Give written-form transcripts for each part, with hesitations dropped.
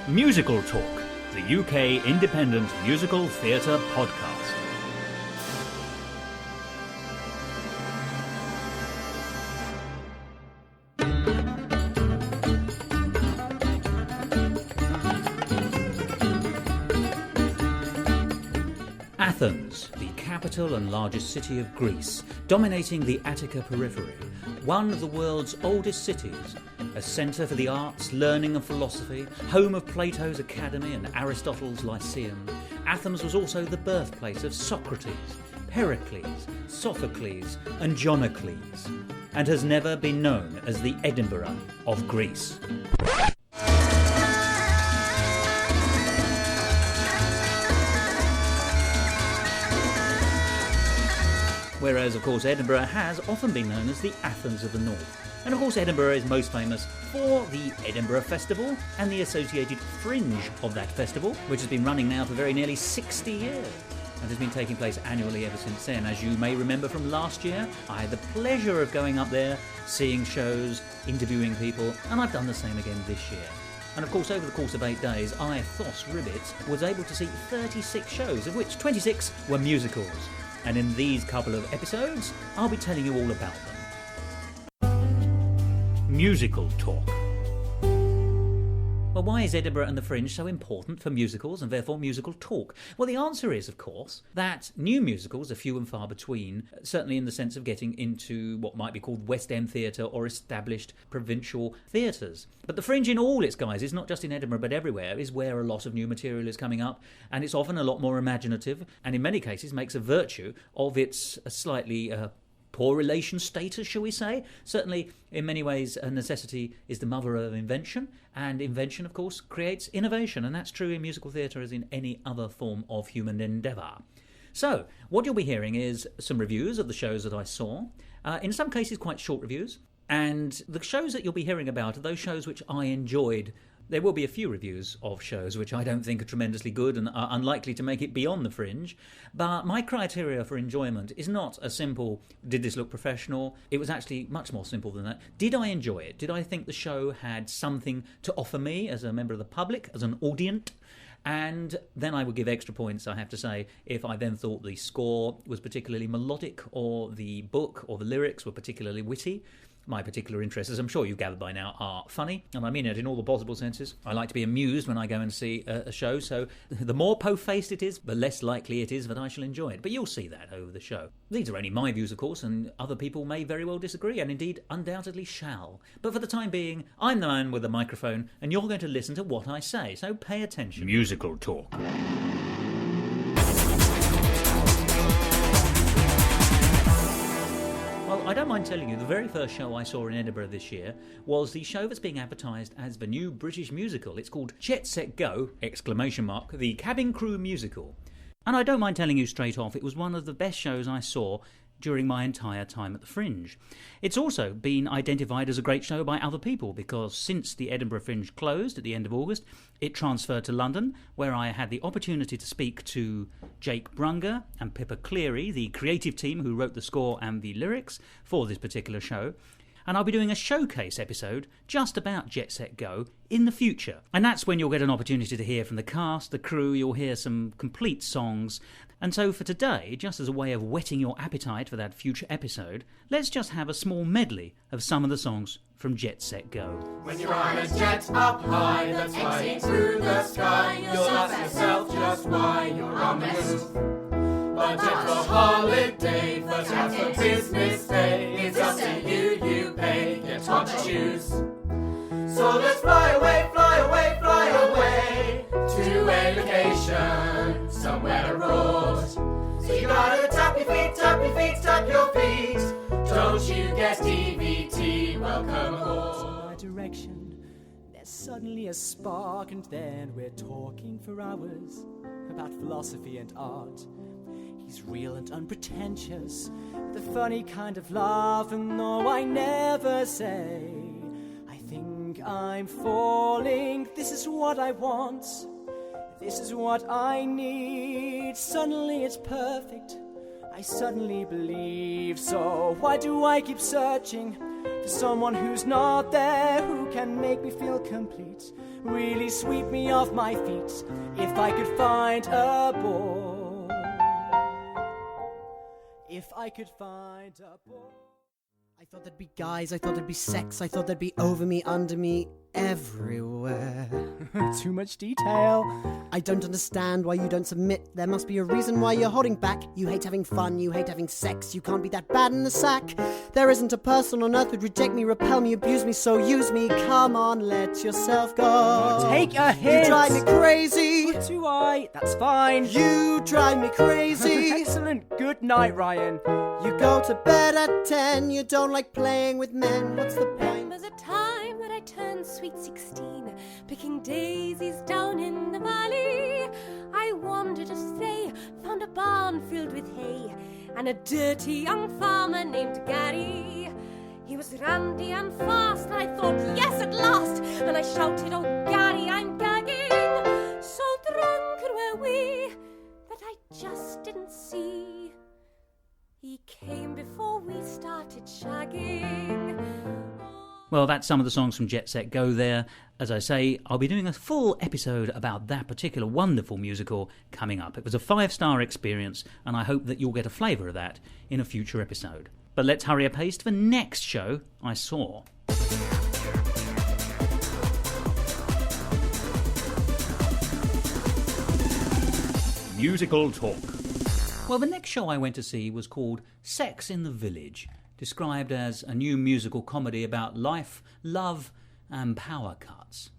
Musical Talk, the UK independent musical theatre podcast. Athens, the capital and largest city of Greece, dominating the Attica periphery, one of the world's oldest cities, a centre for the arts, learning and philosophy, home of Plato's Academy and Aristotle's Lyceum. Athens was also the birthplace of Socrates, Pericles, Sophocles and Jonocles, and has never been known as the Edinburgh of Greece. Whereas, of course, Edinburgh has often been known as the Athens of the North. And, of course, Edinburgh is most famous for the Edinburgh Festival and the associated fringe of that festival, which has been running now for very nearly 60 years and has been taking place annually ever since then. As you may remember from last year, I had the pleasure of going up there, seeing shows, interviewing people, and I've done the same again this year. And of course, over the course of 8 days, I, Thos Ribbit, was able to see 36 shows, of which 26 were musicals. And in these couple of episodes, I'll be telling you all about them. Musical Talk. Well, why is Edinburgh and the Fringe so important for musicals and therefore musical talk? Well, the answer is, of course, that new musicals are few and far between, certainly in the sense of getting into what might be called West End theatre or established provincial theatres. But the Fringe in all its guises, not just in Edinburgh but everywhere, is where a lot of new material is coming up, and it's often a lot more imaginative, and in many cases makes a virtue of its slightly poor relation status, shall we say. Certainly, in many ways, a necessity is the mother of invention, and invention, of course, creates innovation, and that's true in musical theatre as in any other form of human endeavour. So, what you'll be hearing is some reviews of the shows that I saw, in some cases quite short reviews, and the shows that you'll be hearing about are those shows which I enjoyed. There will be a few reviews of shows which I don't think are tremendously good and are unlikely to make it beyond the Fringe, but my criteria for enjoyment is not a simple, did this look professional? It was actually much more simple than that. Did I enjoy it? Did I think the show had something to offer me as a member of the public, as an audience? And then I would give extra points, I have to say, if I then thought the score was particularly melodic or the book or the lyrics were particularly witty. My particular interests, as I'm sure you've gathered by now, are funny, and I mean it in all the possible senses. I like to be amused when I go and see a show, so the more po-faced it is, the less likely it is that I shall enjoy it. But you'll see that over the show. These are only my views, of course, and other people may very well disagree, and indeed undoubtedly shall. But for the time being, I'm the man with the microphone, and you're going to listen to what I say, so pay attention. Musical Talk. Well, I don't mind telling you, the very first show I saw in Edinburgh this year was the show that's being advertised as the new British musical. It's called Jet Set Go! The Cabin Crew Musical. And I don't mind telling you straight off, it was one of the best shows I saw during my entire time at the Fringe. It's also been identified as a great show by other people because since the Edinburgh Fringe closed at the end of August, it transferred to London, where I had the opportunity to speak to Jake Brunger and Pippa Cleary, the creative team who wrote the score and the lyrics for this particular show. And I'll be doing a showcase episode just about Jet Set Go in the future. And that's when you'll get an opportunity to hear from the cast, the crew, you'll hear some complete songs. And so for today, just as a way of whetting your appetite for that future episode, let's just have a small medley of some of the songs from Jet Set Go. When you're on a jet up high that's flying through the sky, you'll ask yourself just why you're on the move. Budget for holiday, first class for business day. It's up to you, you pay, get what to choose. So let's fly away, fly away, fly away to a location somewhere abroad. So you gotta tap your feet, tap your feet, tap your feet. Don't you get DVT, welcome aboard. Direction, there's suddenly a spark, and then we're talking for hours about philosophy and art. He's real and unpretentious, the funny kind of laugh, and though I never say, I think I'm falling, this is what I want, this is what I need, suddenly it's perfect, I suddenly believe, so why do I keep searching for someone who's not there, who can make me feel complete? really sweep me off my feet if I could find a boy. If I could find a boy. I thought there'd be guys, I thought there'd be sex, I thought there'd be over me, under me, everywhere. Too much detail. I don't understand why you don't submit. There must be a reason why you're holding back. You hate having fun, you hate having sex. You can't be that bad in the sack. There isn't a person on earth who'd reject me, repel me, abuse me, so use me. Come on, let yourself go. Take a hint. You drive me crazy. So do I. That's fine. You drive me crazy. Excellent. Good night, Ryan. You go to bed at 10. You don't like playing with men. What's the point? Remember the time that I turned sweet 16, picking daisies down in the valley. I wandered astray, found a barn filled with hay, and a dirty young farmer named Gary. He was randy and fast, and I thought, yes, at last. And I shouted, oh, Gary, I'm gagging. So drunken were we that I just didn't see he came before we started shagging. Well, that's some of the songs from Jet Set Go there. As I say, I'll be doing a full episode about that particular wonderful musical coming up. It was a 5-star experience, and I hope that you'll get a flavour of that in a future episode. But let's hurry apace to the next show I saw. Musical Talk. Well, the next show I went to see was called Sex in the Village, described as a new musical comedy about life, love and power cuts.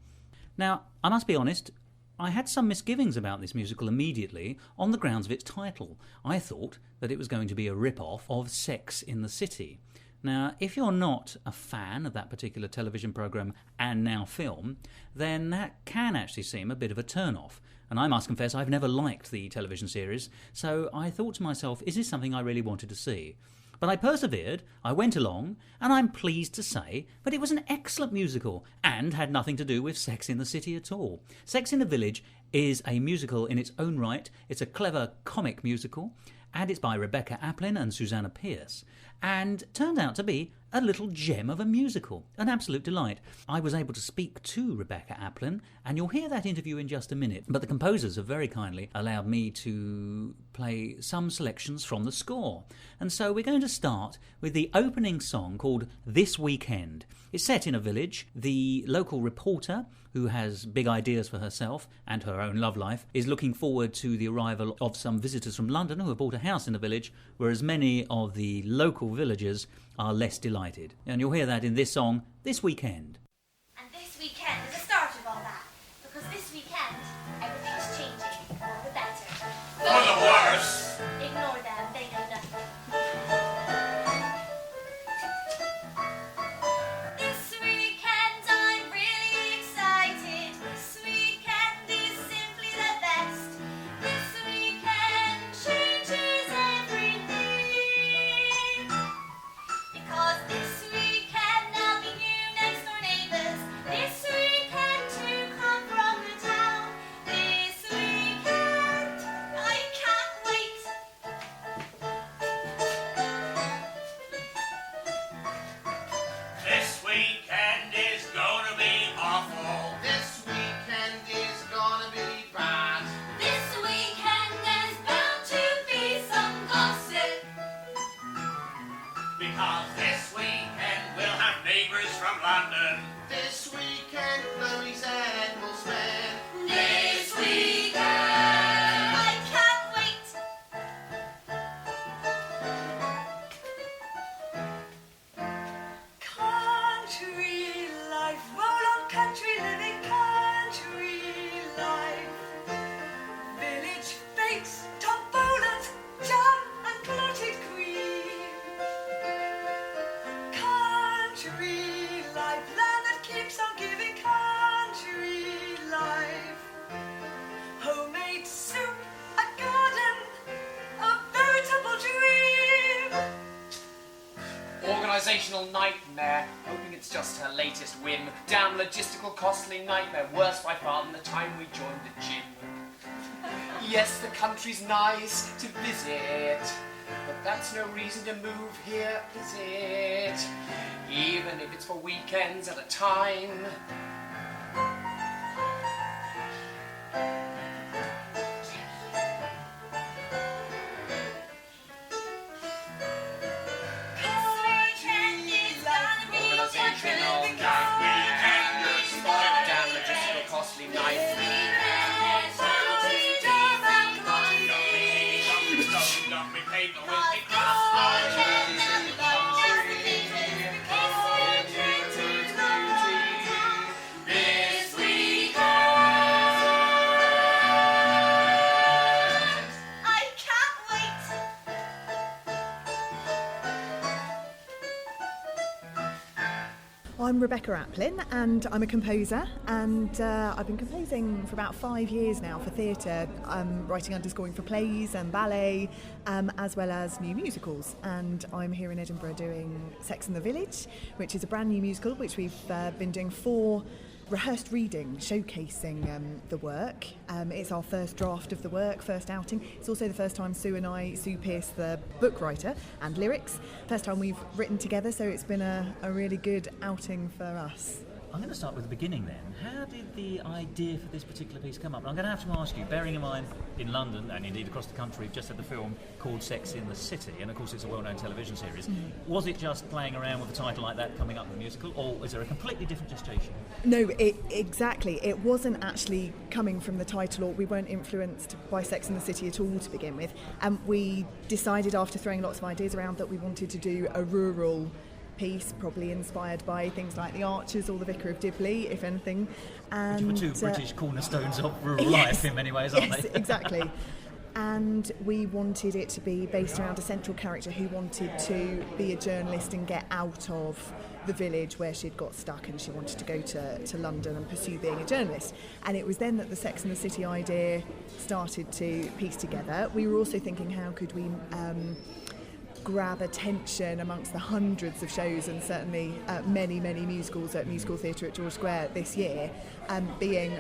Now, I must be honest, I had some misgivings about this musical immediately on the grounds of its title. I thought that it was going to be a rip-off of Sex in the City. Now, if you're not a fan of that particular television programme and now film, then that can actually seem a bit of a turn-off. And I must confess I've never liked the television series, so I thought to myself, is this something I really wanted to see? But I persevered, I went along, and I'm pleased to say that it was an excellent musical and had nothing to do with Sex in the City at all. Sex in the Village is a musical in its own right. It's a clever comic musical, and it's by Rebecca Applin and Susanna Pierce, and turned out to be a little gem of a musical, an absolute delight. I was able to speak to Rebecca Applin, and you'll hear that interview in just a minute, but the composers have very kindly allowed me to play some selections from the score. And so we're going to start with the opening song called This Weekend. It's set in a village. The local reporter, who has big ideas for herself and her own love life, is looking forward to the arrival of some visitors from London who have bought a house in the village, whereas many of the local villagers are less delighted. And you'll hear that in this song, This Weekend. And this weekend is the start of all that, because this weekend, everything's changing for the better. For the worse. Ignore them, they know nothing. This weekend I'm really excited. This weekend is simply the best. This weekend changes everything. Because this weekend there'll be new next door neighbours. This weekend to come from the town. This weekend I can't wait. This weekend is gonna be awful. This weekend is gonna be bad. This weekend there's bound to be some gossip. Because this weekend we'll have neighbours from London. This weekend Chloe's head will spin. This weekend I can't wait. Country life, roll on country living, country life. Village fakes, tombolas, jam and clotted cream. Country life, land that keeps on giving, country life. Homemade soup, a garden, a veritable dream. Organisational nightmare. Hoping it's just her latest whim. Damn logistical costly nightmare. Worse by far than the time we joined the gym. Yes, the country's nice to visit, but that's no reason to move here, is it? Even if it's for weekends at a time. I'm Rebecca Applin, and I'm a composer, and I've been composing for about 5 years now for theatre. I'm writing underscoring for plays and ballet, as well as new musicals. And I'm here in Edinburgh doing Sex and the Village, which is a brand new musical which we've been doing 4 rehearsed reading, showcasing the work. It's our first draft of the work, first outing. It's also the first time Sue Pearce, the book writer and lyrics, first time we've written together, so it's been a really good outing for us. I'm going to start with the beginning then. How did the idea for this particular piece come up? And I'm going to have to ask you, bearing in mind in London and indeed across the country, we've just had the film called Sex in the City, and of course it's a well-known television series. Was it just playing around with a title like that coming up with a musical, or is there a completely different gestation? No, exactly. It wasn't actually coming from the title, or we weren't influenced by Sex in the City at all to begin with. We decided after throwing lots of ideas around that we wanted to do a rural piece, probably inspired by things like The Archers or The Vicar of Dibley, if anything. And which were 2 British cornerstones of rural life in many ways, aren't they? Exactly. And we wanted it to be based around a central character who wanted to be a journalist and get out of the village where she'd got stuck, and she wanted to go to London and pursue being a journalist. And it was then that the Sex and the City idea started to piece together. We were also thinking, how could we grab attention amongst the hundreds of shows, and certainly many musicals at Musical Theatre at George Square this year, being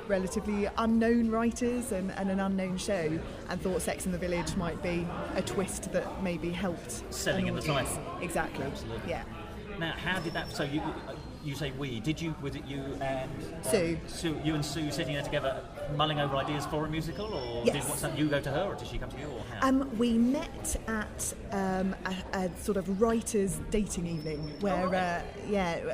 relatively unknown writers and an unknown show, and thought Sex and the Village might be a twist that maybe helped selling in the title. Exactly. Absolutely. Yeah. Now, how did that? So you say we? Did you? Was it you and Sue? You and Sue sitting there together, mulling over ideas for a musical, or Yes. did you go to her, or did she come to you, or how? We met at a sort of writers' dating evening where,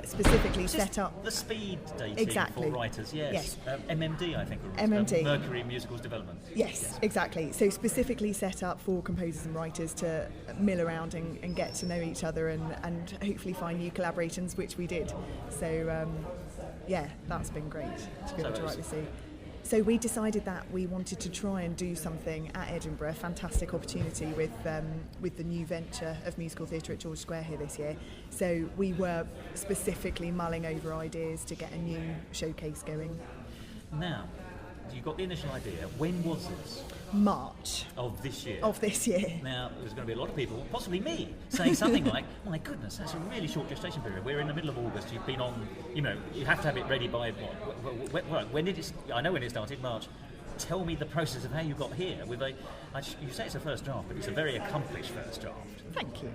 specifically set up the speed dating for writers. Yes. MMD, I think. MMD. Mercury Musicals Development. Yes, exactly. So specifically set up for composers and writers to mill around and get to know each other and hopefully find new collaborations, which we did. So, that's been great to be able to write this scene. So we decided that we wanted to try and do something at Edinburgh, a fantastic opportunity with the new venture of Musical Theatre at George Square here this year. So we were specifically mulling over ideas to get a new showcase going. Now, you got the initial idea. When was this? March. Of this year? Of this year. Now, there's going to be a lot of people, possibly me, saying something like, oh my goodness, that's a really short gestation period. We're in the middle of August, you've been on, you have to have it ready by, when did it, I know when it started, March. Tell me the process of how you got here. You say it's a first draft, but it's a very accomplished first draft. Thank you.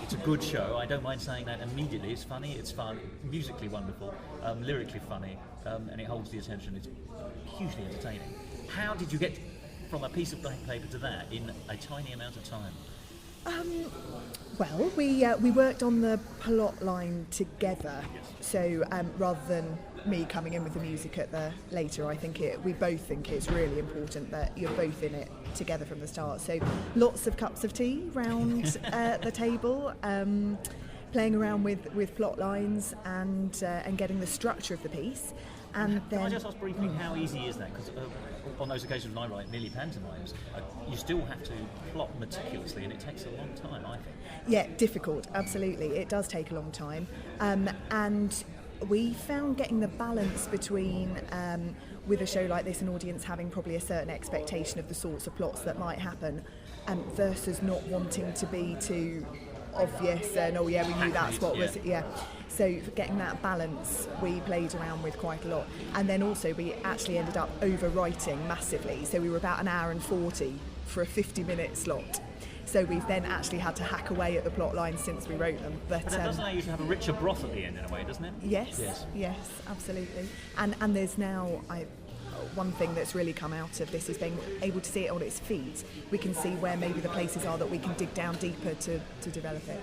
It's a good show. I don't mind saying that immediately. It's funny, it's fun, musically wonderful, lyrically funny, and it holds the attention. It's hugely entertaining. How did you get from a piece of blank paper to that in a tiny amount of time? Well, we worked on the plot line together. So rather than me coming in with the music later, we both think it's really important that you're both in it together from the start. So lots of cups of tea round the table, playing around with plot lines and getting the structure of the piece. And Can I just ask briefly, how easy is that? Because on those occasions when I write nearly pantomimes, you still have to plot meticulously, and it takes a long time, I think. Yeah, difficult, absolutely. It does take a long time. And we found getting the balance between, with a show like this, an audience having probably a certain expectation of the sorts of plots that might happen, versus not wanting to be too obvious and we knew that's what was so getting that balance we played around with quite a lot. And then also we actually ended up overwriting massively, so we were about 1 hour and 40 for a 50-minute slot. So we've then actually had to hack away at the plot lines since we wrote them. But that does allow you to have a richer broth at the end in a way, doesn't it? Yes, absolutely. And there's now one thing that's really come out of this is being able to see it on its feet. We can see where maybe the places are that we can dig down deeper to develop it.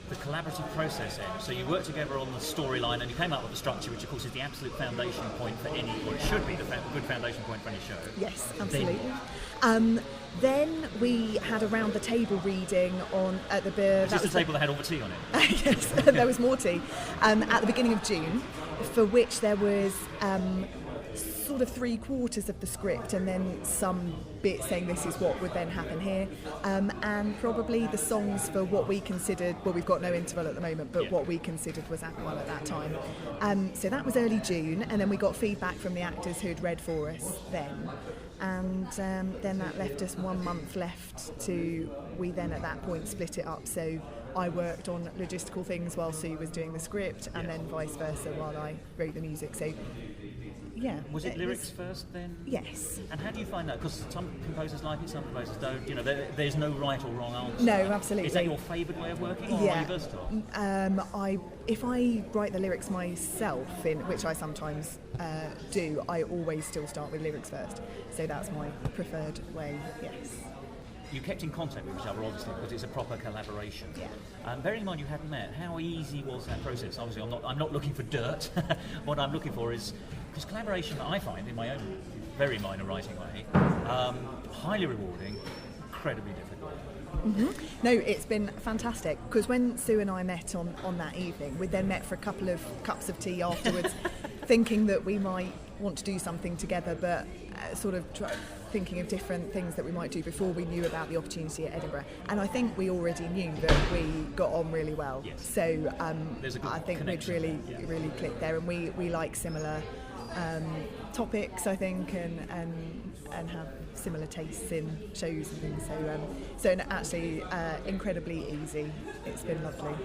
The collaborative process then. So you worked together on the storyline and you came up with a structure which of course is the absolute foundation point for any, or it should be the good foundation point for any show. Yes, absolutely. Then we had a round the table reading at the beer. Is this the table that had all the tea on it? Yes, there was more tea. At the beginning of June, for which there was sort of 3/4 of the script, and then some bits saying this is what would then happen here, and probably the songs for what we considered, well, we've got no interval at the moment, but what we considered was Act 1 at that time. So that was early June, and then we got feedback from the actors who'd read for us then. And then that left us 1 month left to, we then at that point split it up. So I worked on logistical things while Sue was doing the script, and then vice versa while I wrote the music. So yeah. Was it lyrics first then? Yes. And how do you find that? Because some composers like it, some composers don't. You know, there's no right or wrong answer. No, absolutely. Is that your favoured way of working, or are you versatile? If I write the lyrics myself, which I sometimes do, I always still start with lyrics first. So that's my preferred way. Yes. You kept in contact with each other, obviously, because it's a proper collaboration. Yeah. Bearing in mind you hadn't met, how easy was that process? Obviously, I'm not looking for dirt. What I'm looking for is, because collaboration, I find, in my own very minor writing way, highly rewarding, incredibly difficult. Mm-hmm. No, it's been fantastic, because when Sue and I met on that evening, we then met for a couple of cups of tea afterwards, thinking that we might want to do something together, but sort of thinking of different things that we might do before we knew about the opportunity at Edinburgh. And I think we already knew that we got on really well. Yes. So I think we'd really clicked there, and we like similar topics, I think, and have similar tastes in shows and things. So actually, incredibly easy. It's been lovely.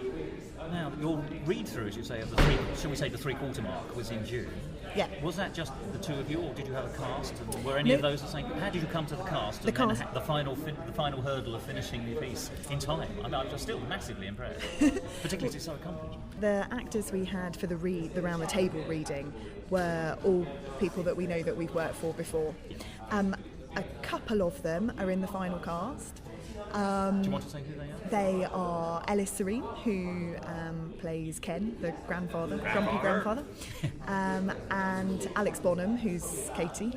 Now, your read-through, as you say, of the shall we say the 3/4 mark was in June. Yeah. Was that just the two of you, or did you have a cast? And were any of those the same? How did you come to the cast? The cast. The final hurdle of finishing the piece in time. I'm still massively impressed, particularly it's so accomplished. The actors we had for the round the table reading were all people that we know that we've worked for before. A couple of them are in the final cast. Do you want to say who they are? They are Ellis Serene, who plays Ken, the grumpy grandfather, and Alex Bonham, who's Katie.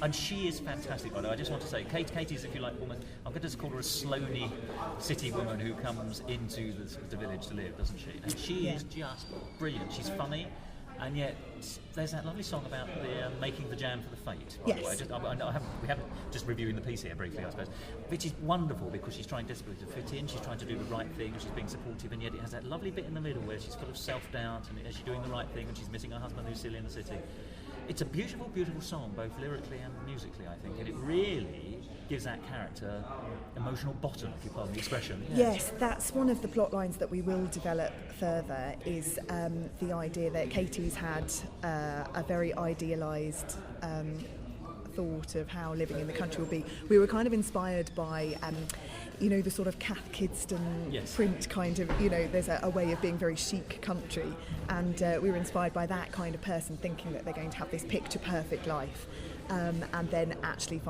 And she is fantastic, by the way. I just want to say, Katie's, if you like, woman, I'm going to call her a Sloaney city woman who comes into the village to live, doesn't she? And she is just brilliant. She's funny. And yet, there's that lovely song about the making the jam for the fate. By the way. We haven't just reviewing the piece here briefly, I suppose, which is wonderful because she's trying desperately to fit in. She's trying to do the right thing. She's being supportive, and yet it has that lovely bit in the middle where she's full of self-doubt, and she's doing the right thing, and she's missing her husband who's still in the city. It's a beautiful, beautiful song, both lyrically and musically, I think, and it really gives that character emotional bottom, if you pardon the expression. Yes, that's one of the plot lines that we will develop further, is the idea that Katie's had a very idealised thought of how living in the country will be. We were kind of inspired by the sort of Cath Kidston print kind of, there's a way of being very chic country, and we were inspired by that kind of person, thinking that they're going to have this picture perfect life, and then actually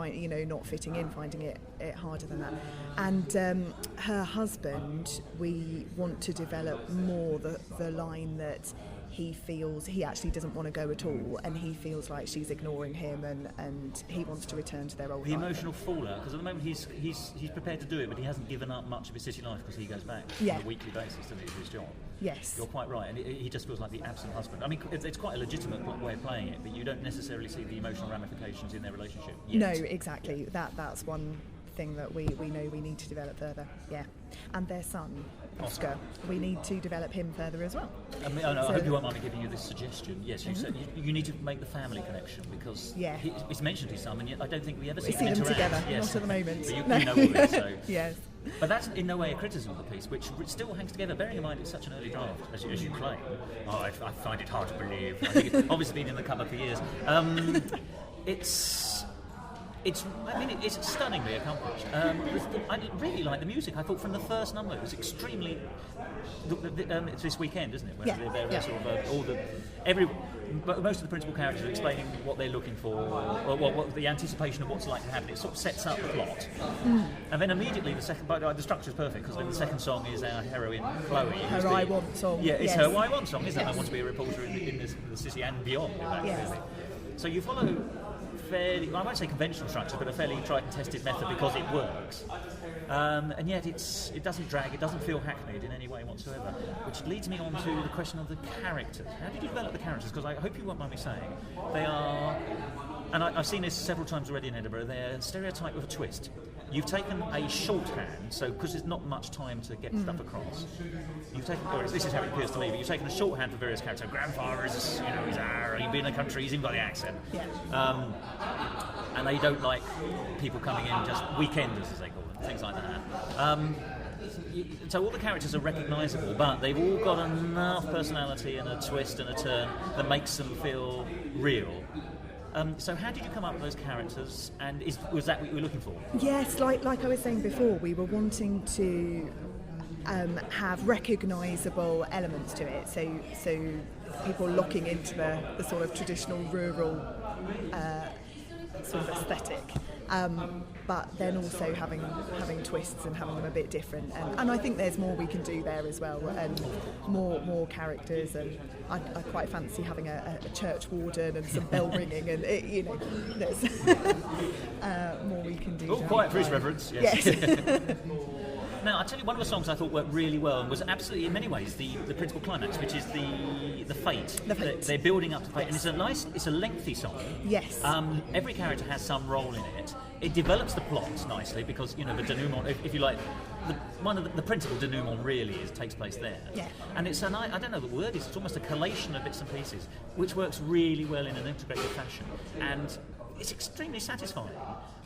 not fitting in, finding it harder than that. And her husband, we want to develop more the line that he actually doesn't want to go at all, and he feels like she's ignoring him, and he wants to return to their old life. The emotional fallout, because at the moment he's prepared to do it, but he hasn't given up much of his city life because he goes back on a weekly basis to his job. Yes. You're quite right, and he just feels like the absent husband. I mean, it's quite a legitimate way of playing it, but you don't necessarily see the emotional ramifications in their relationship yet. No, exactly. That's one thing that we know we need to develop further. Yeah. And their son, Oscar, we need to develop him further as well. I hope you won't mind me giving you this suggestion. Yes, you said you need to make the family connection, because it's mentioned his son, and yet I don't think we ever see them interact. Together. Yes. Not at the moment. But you know all this, so. Yes. But that's in no way a criticism of the piece, which still hangs together, bearing in mind it's such an early draft, as you claim. I find it hard to believe. I think it's obviously been in the cover for years. It's stunningly accomplished. I really like the music. I thought from the first number it was extremely. It's this weekend, isn't it? Where they're sort of most of the principal characters are explaining what they're looking for, or what the anticipation of what's like to happen. It sort of sets up the plot, and then immediately the second. But the structure is perfect, because then the second song is our heroine Chloe. Her I Want song. Yeah, it's her I Want song, isn't it? I want to be a reporter in the city and beyond. Yes. So you follow fairly, I won't say conventional structure, but a fairly tried and tested method because it works. And yet it doesn't drag, it doesn't feel hackneyed in any way whatsoever. Which leads me on to the question of the characters. How did you develop the characters? Because I hope you won't mind me saying, they are, and I've seen this several times already in Edinburgh, they're stereotyped with a twist. You've taken a shorthand, so because there's not much time to get stuff across, you've taken, or this is how it appears to me, but you've taken a shorthand for various characters. Grandfather is, he's he's been in the country, he's even got the accent. Yeah. And they don't like people coming in just weekenders, as they call them, things like that. So all the characters are recognisable, but they've all got enough personality and a twist and a turn that makes them feel real. So how did you come up with those characters, and was that what you were looking for? Yes, like I was saying before, we were wanting to have recognisable elements to it, so people looking into the sort of traditional rural sort of aesthetic, but then also having twists and having them a bit different, and I think there's more we can do there as well, and more characters, and I quite fancy having a church warden and some bell ringing, and there's more we can do. Oh, quiet for his reverence. Yes. Now, I'll tell you, one of the songs I thought worked really well and was absolutely, in many ways, the principal climax, which is the fate. The fate. They're building up to fate, and it's a lengthy song. Yes. Every character has some role in it. It develops the plot nicely because, the denouement, if you like, the principal denouement really takes place there. Yeah. And it's I don't know the word is, it's almost a collation of bits and pieces, which works really well in an integrated fashion. And it's extremely satisfying.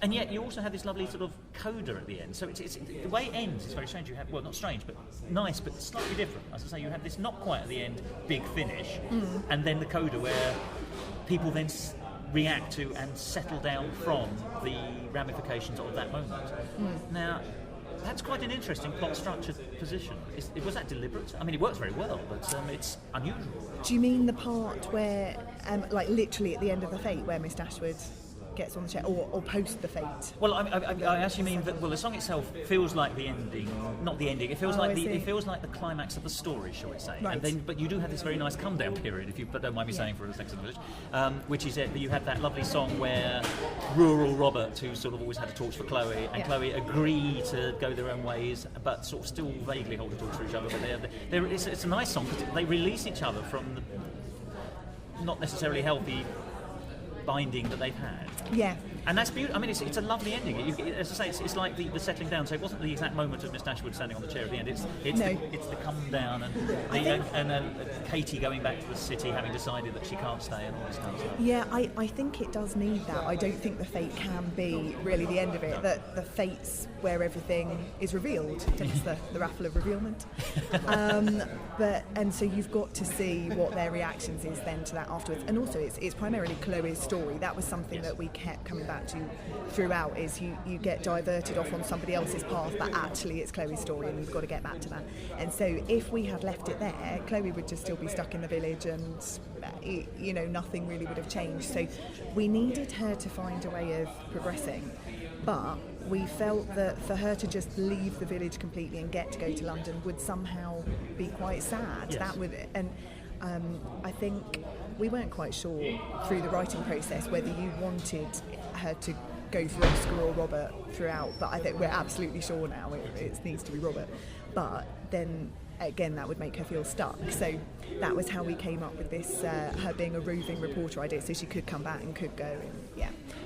And yet you also have this lovely sort of coda at the end. So it's the way it ends is very strange. You have, well, not strange, but nice, but slightly different. As I say, you have this not quite at the end big finish, and then the coda where people then react to and settle down from the ramifications of that moment. Now, that's quite an interesting plot structured position. Was that deliberate? I mean, it works very well, but it's unusual. Do you mean the part where, like literally at the end of the fate, where Miss Dashwood gets on the chair, or post the fate? Well, I actually mean that. Well, the song itself feels like the ending, not the ending. It feels like the climax of the story, shall we say? Right. And then, but you do have this very nice come down period, if you don't mind me saying, for a Sex and the Village, which is you have that lovely song where rural Robert, who sort of always had a torch for Chloe, and Chloe agree to go their own ways, but sort of still vaguely hold a torch for each other. But it's a nice song because they release each other from the not necessarily healthy binding that they've had. Yeah. And that's beautiful. I mean, it's a lovely ending. As I say, it's like the settling down. So it wasn't the exact moment of Miss Dashwood standing on the chair at the end. It's the come down and Katie going back to the city, having decided that she can't stay, and all this kind of stuff. Yeah, I think it does need that. I don't think the fate can be really the end of it. That the fate's where everything is revealed. Hence the raffle of revealment. And so you've got to see what their reactions is then to that afterwards. And also, it's primarily Chloe's story. That was something that we kept coming back to throughout, is you get diverted off on somebody else's path, but actually it's Chloe's story and you've got to get back to that. And so if we had left it there, Chloe would just still be stuck in the village, and nothing really would have changed. So we needed her to find a way of progressing, but we felt that for her to just leave the village completely and get to go to London would somehow be quite sad. Yes. That would, and I think we weren't quite sure through the writing process whether you wanted her to go through Oscar or Robert throughout, but I think we're absolutely sure now it needs to be Robert. But then again, that would make her feel stuck. So that was how we came up with this, her being a roving reporter idea, so she could come back and could go.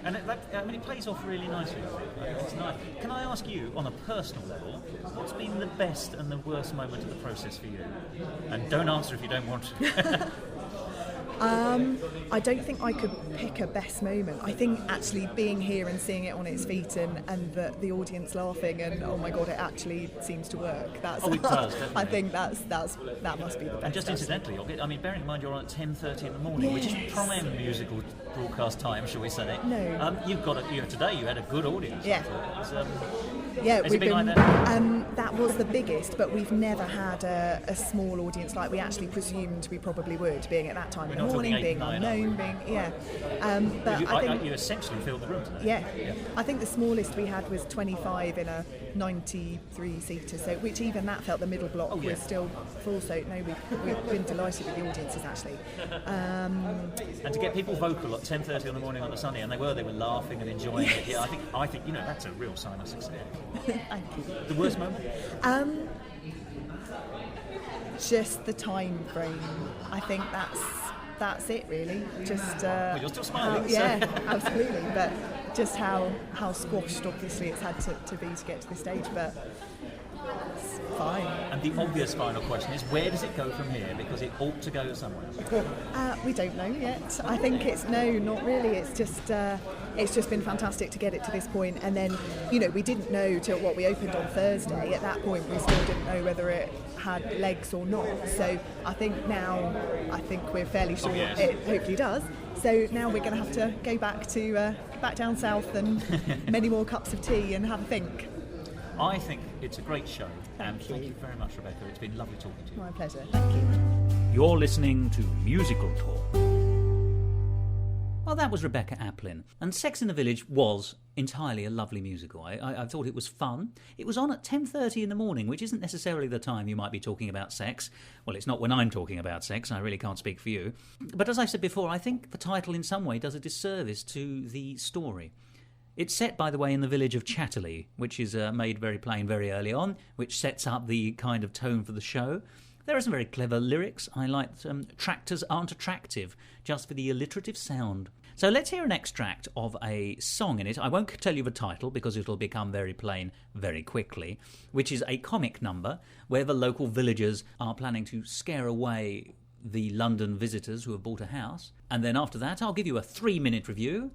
And it plays off really nicely. It's nice. Can I ask you, on a personal level, what's been the best and the worst moment of the process for you? And don't answer if you don't want to. I don't think I could pick a best moment. I think actually being here and seeing it on its feet, and the audience laughing, and oh my god, it actually seems to work. It does, definitely. I think that must be the best. And just incidentally, bearing in mind you're on at 10:30 in the morning, which is prime musical broadcast time, shall we say? No. Today you had a good audience. Yeah. Yeah, Has it been like that? That was the biggest, but we've never had a small audience like we actually presumed we probably would, being at that time in the morning, being unknown, But I think you essentially filled the room today. Yeah. I think the smallest we had was 25 in a 93-seater, so which even that felt the middle block was still full. So no, we've been delighted with the audiences actually. And to get people vocal at 10:30 in the morning on a Sunday, and they were laughing and enjoying it. Yeah, I think that's a real sign of success. Thank you. The worst moment? Just the time frame. I think that's it really. Just well, you're still smiling. Yeah, absolutely. But just how squashed obviously it's had to be to get to this stage, but it's fine. And the obvious final question is, where does it go from here? Because it ought to go somewhere. We don't know yet. I think not really. It's just been fantastic to get it to this point, and then we didn't know till we opened on Thursday. At that point, we still didn't know whether it had legs or not. So I think we're fairly sure it hopefully does. So now we're going to have to go back down south and many more cups of tea and have a think. I think it's a great show, and thank you very much, Rebecca. It's been lovely talking to you. My pleasure. Thank you. You're listening to Musical Talk. Well, that was Rebecca Applin, and Sex in the Village was entirely a lovely musical. I thought it was fun. It was on at 10:30 in the morning, which isn't necessarily the time you might be talking about sex. Well, it's not when I'm talking about sex, I really can't speak for you. But as I said before, I think the title in some way does a disservice to the story. It's set, by the way, in the village of Chatterley, which is made very plain very early on, which sets up the kind of tone for the show. There are some very clever lyrics. I like tractors aren't attractive, just for the alliterative sound. So let's hear an extract of a song in it. I won't tell you the title because it'll become very plain very quickly, which is a comic number where the local villagers are planning to scare away the London visitors who have bought a house. And then after that, I'll give you a 3-minute review.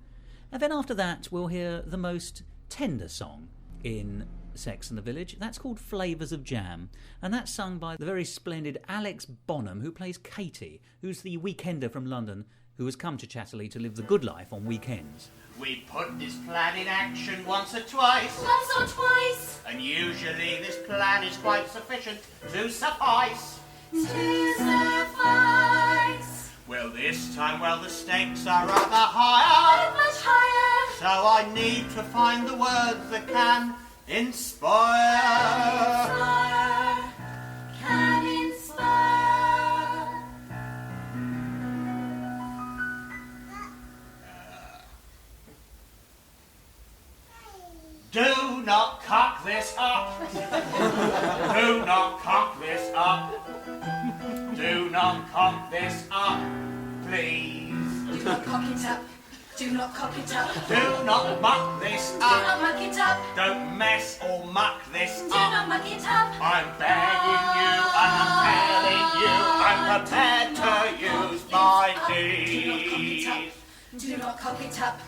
And then after that, we'll hear the most tender song in Sex and the Village. That's called Flavours of Jam, and that's sung by the very splendid Alex Bonham, who plays Katie, who's the weekender from London who has come to Chatterley to live the good life on weekends. We put this plan in action once or twice. Once or twice. And usually this plan is quite sufficient to suffice. To suffice. Well, this time, the stakes are rather higher. Much higher. So I need to find the words that can inspire. Can inspire. Do not cock this up. Do not cock this up. Do not cock this up, please. Do not cock it up. Do not cock it up. Do not muck this Do up. not muck it up. Don't mess or muck this Do up. not muck it up. I'm begging you and I'm telling you I'm prepared to use my teeth. Do not cock it up.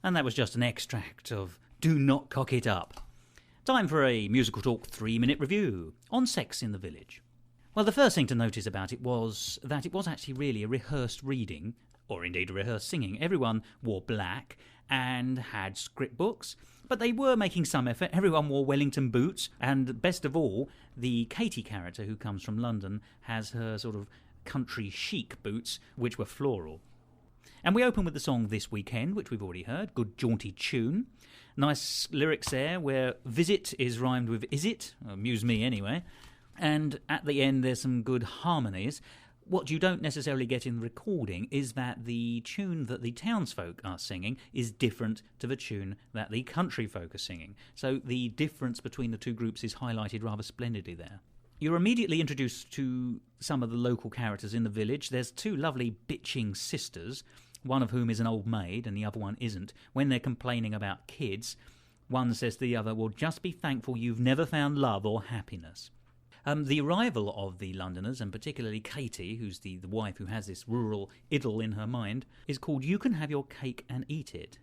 And that was just an extract of Do Not Cock It Up. Time for a Musical Talk 3-minute review on Sex in the Village. Well, the first thing to notice about it was that it was actually really a rehearsed reading, or indeed a rehearsed singing. Everyone wore black and had script books, but they were making some effort. Everyone wore Wellington boots, and best of all, the Katie character, who comes from London, has her sort of country chic boots, which were floral. And we open with the song This Weekend, which we've already heard. Good jaunty tune. Nice lyrics there, where visit is rhymed with is it? Amuse me anyway. And at the end there's some good harmonies. What you don't necessarily get in the recording is that the tune that the townsfolk are singing is different to the tune that the country folk are singing. So the difference between the two groups is highlighted rather splendidly there. You're immediately introduced to some of the local characters in the village. There's two lovely bitching sisters, one of whom is an old maid and the other one isn't. When they're complaining about kids, one says to the other, well, just be thankful you've never found love or happiness. The arrival of the Londoners, and particularly Katie, who's the wife who has this rural idyll in her mind, is called You Can Have Your Cake and Eat It.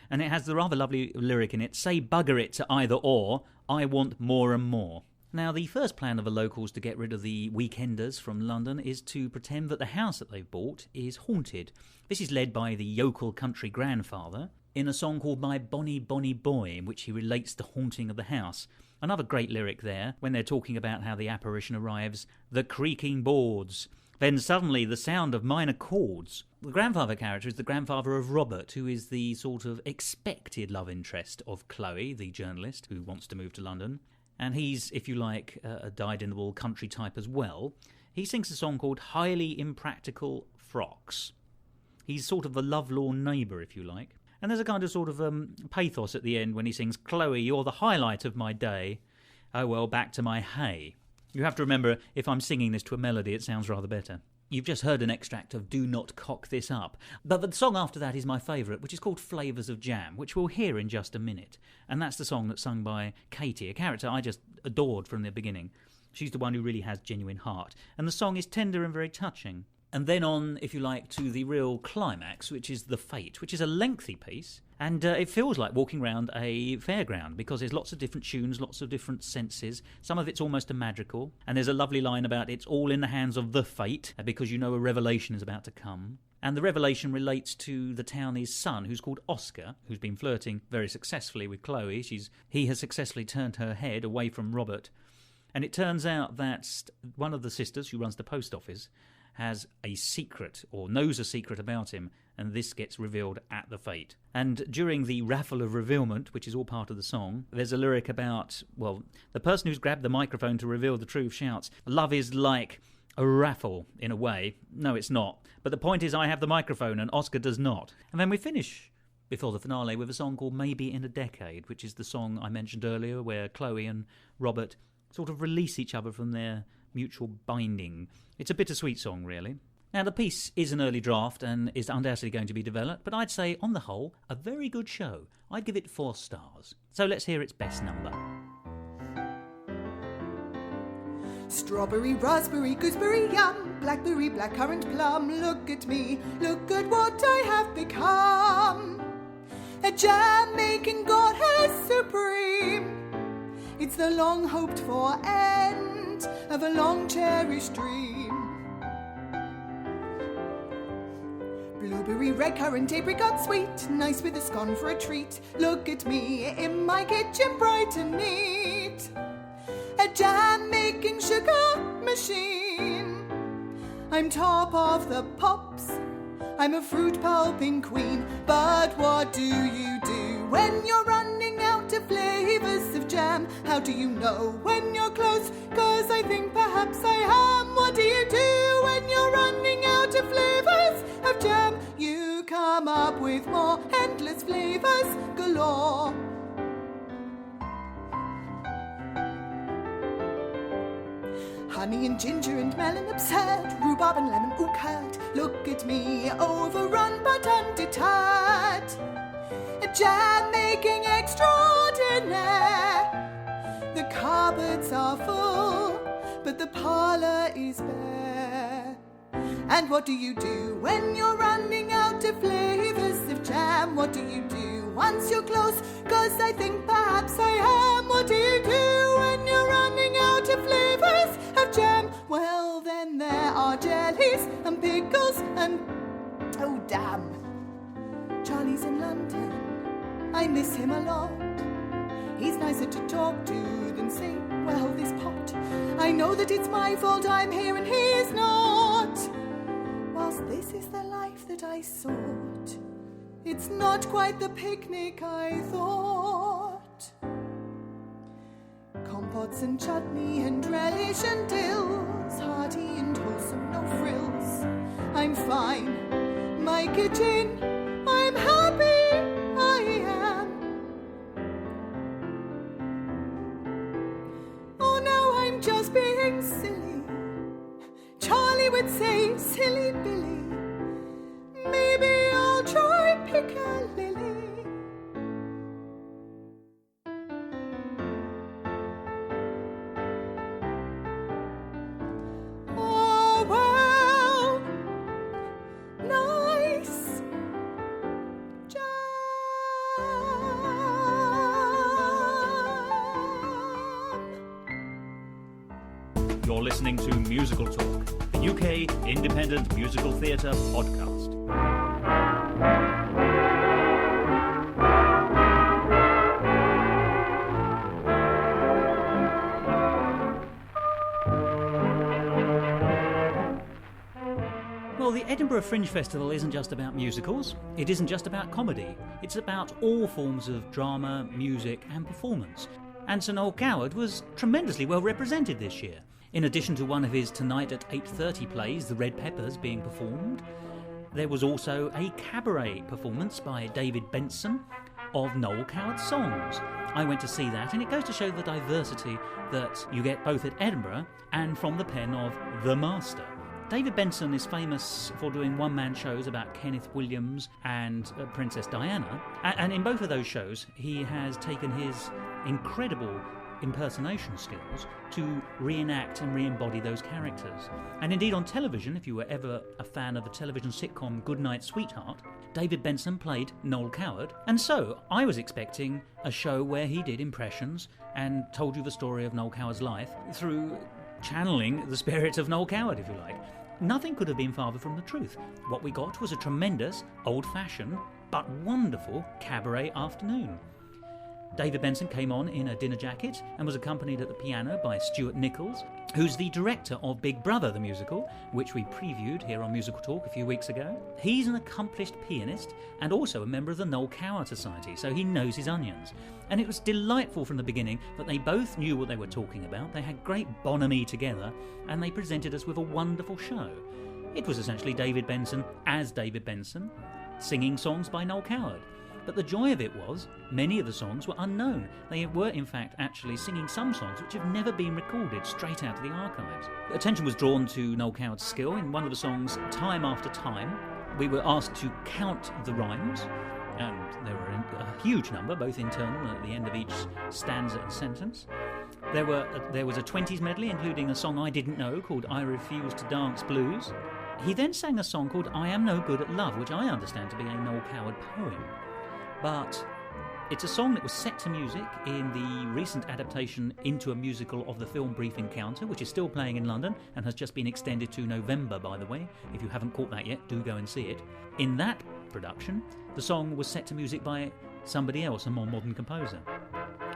And it has the rather lovely lyric in it, say bugger it to either or, I want more and more. Now, the first plan of the locals to get rid of the weekenders from London is to pretend that the house that they've bought is haunted. This is led by the yokel country grandfather, in a song called My Bonny Bonny Boy, in which he relates the haunting of the house. Another great lyric there, when they're talking about how the apparition arrives, the creaking boards, then suddenly the sound of minor chords. The grandfather character is the grandfather of Robert, who is the sort of expected love interest of Chloe, the journalist, who wants to move to London. And he's, if you like, a dyed-in-the-wool country type as well. He sings a song called Highly Impractical Frocks. He's sort of the lovelorn neighbour, if you like. And there's a kind of sort of pathos at the end when he sings, Chloe, you're the highlight of my day. Oh, well, back to my hay. You have to remember, if I'm singing this to a melody, it sounds rather better. You've just heard an extract of Do Not Cock This Up. But the song after that is my favourite, which is called Flavours of Jam, which we'll hear in just a minute. And that's the song that's sung by Katie, a character I just adored from the beginning. She's the one who really has genuine heart. And the song is tender and very touching. And then on, if you like, to the real climax, which is The Fate, which is a lengthy piece. And it feels like walking around a fairground because there's lots of different tunes, lots of different senses. Some of it's almost a magical. And there's a lovely line about it's all in the hands of the fate because you know a revelation is about to come. And the revelation relates to the townie's son, who's called Oscar, who's been flirting very successfully with Chloe. He has successfully turned her head away from Robert. And it turns out that one of the sisters, who runs the post office, has a secret, or knows a secret about him, and this gets revealed at the fete. And during the raffle of revealment, which is all part of the song, there's a lyric about, well, the person who's grabbed the microphone to reveal the truth shouts, love is like a raffle, in a way. No, it's not. But the point is I have the microphone and Oscar does not. And then we finish before the finale with a song called Maybe in a Decade, which is the song I mentioned earlier, where Chloe and Robert sort of release each other from their mutual binding. It's a bittersweet song, really. Now, the piece is an early draft and is undoubtedly going to be developed, but I'd say, on the whole, a very good show. I'd give it 4 stars. So let's hear its best number. Strawberry, raspberry, gooseberry, yum, blackberry, blackcurrant, plum. Look at me, look at what I have become. A jam-making goddess supreme. It's the long-hoped-for end of a long-cherished dream. Blueberry, red currant, apricot sweet, nice with a scone for a treat. Look at me in my kitchen, bright and neat. A jam-making sugar machine. I'm top of the pops, I'm a fruit pulping queen. But what do you do when you're running out of flavours of jam? How do you know when you're close? 'Cause I think perhaps I am. What do you do when you're running out of flavours of jam? You come up with more endless flavours galore. Honey and ginger and melon absurd, rhubarb and lemon, ooh curd. Look at me, overrun but undeterred. A jam making extraordinaire. The cupboards are full, but the parlour is bare. And what do you do when you're running out of flavours of jam? What do you do once you're close? 'Cause I think perhaps I am. What do you do when you're running out of flavours of jam? Well, then there are jellies and pickles and... oh, damn. Charlie's in London. I miss him a lot. He's nicer to talk to than, say, well, this pot. I know that it's my fault I'm here and he's not. Whilst this is the life that I sought, it's not quite the picnic I thought. Compots and chutney and relish and dills, hearty and wholesome, no frills. I'm fine, my kitchen, I'm happy, I am. Oh, now I'm just being silly. Charlie would say, silly Billy. Maybe I'll try Piccadilly. Oh, well, nice jam. You're listening to Musical Talk, the UK independent musical theatre podcast. Well, the Edinburgh Fringe Festival isn't just about musicals. It isn't just about comedy. It's about all forms of drama, music and performance. And Sir Noel Coward was tremendously well represented this year. In addition to one of his Tonight at 8:30 plays, The Red Peppers, being performed, there was also a cabaret performance by David Benson of Noel Coward songs. I went to see that, and it goes to show the diversity that you get both at Edinburgh and from the pen of the master. David Benson is famous for doing one-man shows about Kenneth Williams and Princess Diana, and in both of those shows he has taken his incredible impersonation skills to reenact and re-embody those characters. And indeed on television, if you were ever a fan of the television sitcom Goodnight Sweetheart, David Benson played Noel Coward, and so I was expecting a show where he did impressions and told you the story of Noel Coward's life through channeling the spirit of Noel Coward, if you like. Nothing could have been farther from the truth. What we got was a tremendous, old-fashioned, but wonderful cabaret afternoon. David Benson came on in a dinner jacket and was accompanied at the piano by Stuart Nichols, who's the director of Big Brother the musical, which we previewed here on Musical Talk a few weeks ago. He's an accomplished pianist and also a member of the Noel Coward Society, so he knows his onions. And it was delightful from the beginning that they both knew what they were talking about, they had great bonhomie together, and they presented us with a wonderful show. It was essentially David Benson as David Benson, singing songs by Noel Coward. But the joy of it was, many of the songs were unknown. They were, in fact, actually singing some songs which have never been recorded straight out of the archives. Attention was drawn to Noel Coward's skill. In one of the songs, Time After Time, we were asked to count the rhymes, and there were a huge number, both internal and at the end of each stanza and sentence. There was a 20s medley, including a song I didn't know called I Refuse to Dance Blues. He then sang a song called I Am No Good at Love, which I understand to be a Noel Coward poem. But it's a song that was set to music in the recent adaptation into a musical of the film Brief Encounter, which is still playing in London and has just been extended to November, by the way. If you haven't caught that yet, do go and see it. In that production, the song was set to music by somebody else, a more modern composer,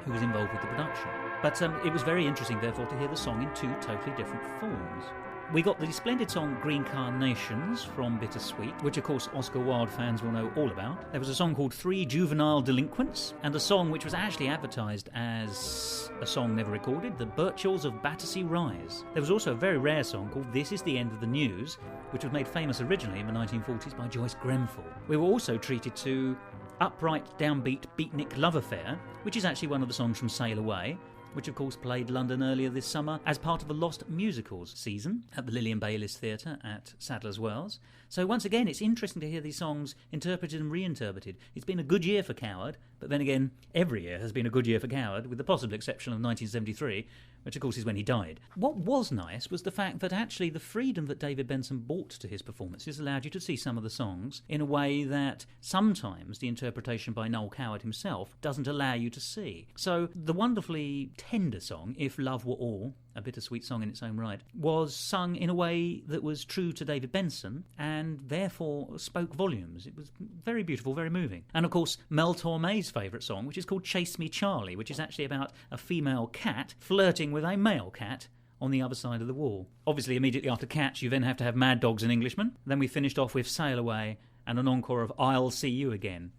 who was involved with the production. But it was very interesting, therefore, to hear the song in two totally different forms. We got the splendid song Green Carnations from Bittersweet, which of course Oscar Wilde fans will know all about. There was a song called Three Juvenile Delinquents, and a song which was actually advertised as a song never recorded, The Birchells of Battersea Rise. There was also a very rare song called This Is the End of the News, which was made famous originally in the 1940s by Joyce Grenfell. We were also treated to Upright Downbeat Beatnik Love Affair, which is actually one of the songs from Sail Away, which of course played London earlier this summer as part of the Lost Musicals season at the Lillian Baylis Theatre at Sadler's Wells. So once again, it's interesting to hear these songs interpreted and reinterpreted. It's been a good year for Coward, but then again, every year has been a good year for Coward, with the possible exception of 1973, which of course is when he died. What was nice was the fact that actually the freedom that David Benson brought to his performances allowed you to see some of the songs in a way that sometimes the interpretation by Noel Coward himself doesn't allow you to see. So the wonderfully tender song, If Love Were All, a bittersweet song in its own right, was sung in a way that was true to David Benson and therefore spoke volumes. It was very beautiful, very moving. And of course, Mel Torme's favourite song, which is called Chase Me Charlie, which is actually about a female cat flirting with a male cat on the other side of the wall. Obviously, immediately after Cats, you then have to have Mad Dogs and Englishmen. Then we finished off with Sail Away and an encore of I'll See You Again.